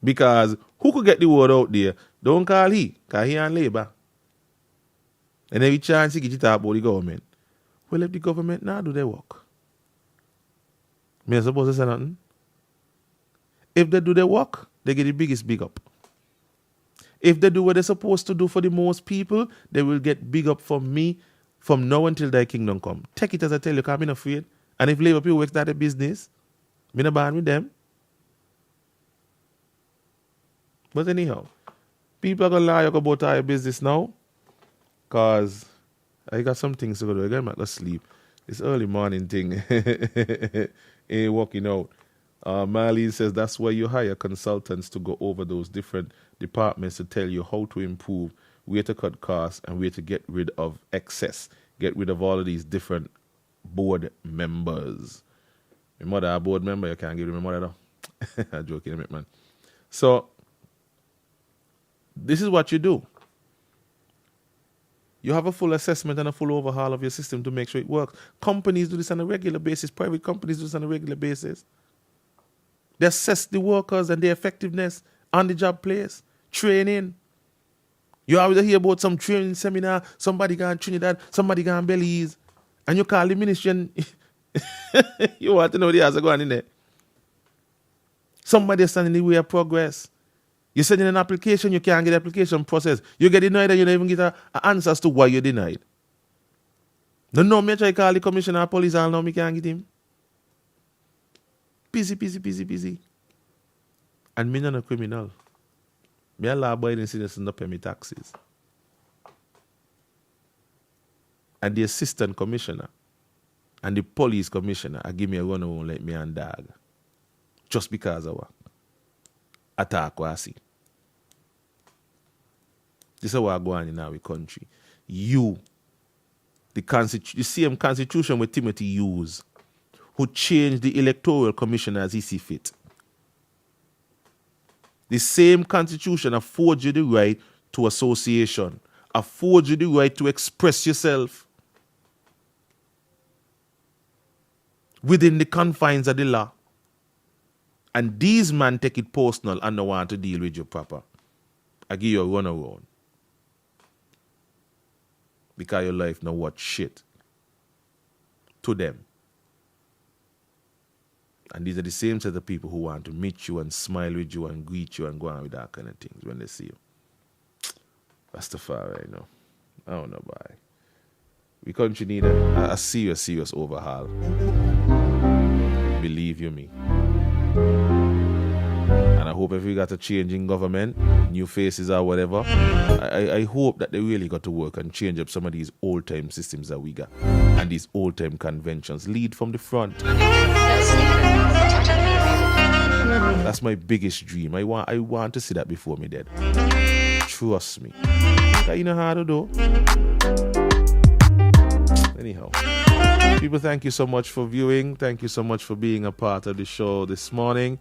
Because who could get the word out there? Don't call he, because he on labor. And every chance he get it talk about the government. Well, if the government now do their work. Me I supposed to say nothing? If they do their work, they get the biggest big up. If they do what they're supposed to do for the most people, they will get big up from me from now until thy kingdom come. Take it as I tell you, because I'm not afraid. And if labor people work that business, I'm not bad with them. But anyhow, people are going to lie about our business now because I got some things to go do. I got to sleep. It's early morning thing. Ain't working out. Marlene says that's why you hire consultants to go over those different departments to tell you how to improve, where to cut costs, and where to get rid of excess. Get rid of all of these different board members. My mother a board member, you can't give me my mother though. I'm joking, man. So, this is what you do. You have a full assessment and a full overhaul of your system to make sure it works. Companies do this on a regular basis. Private companies do this on a regular basis. They assess the workers and their effectiveness on the job place. Training. You always hear about some training seminar, somebody gone Trinidad, somebody gone Belize, and you call the ministry and you want to know the answer going in there. Somebody standing in the way of progress. You send in an application, you can't get the application process. You get denied and you don't even get an answer as to why you're denied. No, me try call the commissioner of police and now me can't get him. Busy. And me not a criminal. Me a law-abiding citizen not pay me taxes. And the assistant commissioner and the police commissioner I give me a run around like me and dog. Just because of what? Attack what I see. This is what I go on in our country. You, the same constitution with Timothy used, who changed the electoral commission as he see fit. The same constitution affords you the right to association, affords you the right to express yourself within the confines of the law. And these men take it personal and don't want to deal with you proper. I give you a runaround. Because your life now what shit. to them. And these are the same set of people who want to meet you and smile with you and greet you and go on with that kind of things when they see you. Rastafari, you know. I don't know, boy. We country need a serious overhaul. Believe you me. And I hope if we got a change in government, new faces or whatever, I hope that they really got to work and change up some of these old-time systems that we got. And these old-time conventions. Lead from the front. That's my biggest dream. I want to see that before me dead. Trust me. You know how to do. Anyhow, people, thank you so much for viewing. Thank you so much for being a part of the show this morning.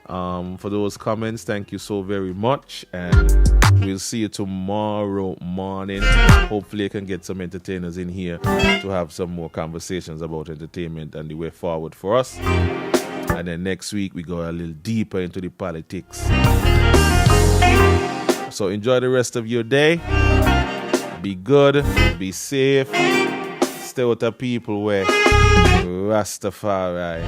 For those comments, thank you so very much. And we'll see you tomorrow morning. Hopefully I can get some entertainers in here to have some more conversations about entertainment and the way forward for us. And then next week we go a little deeper into the politics. So enjoy the rest of your day. Be good. Be safe. Stay with the people where Rastafari.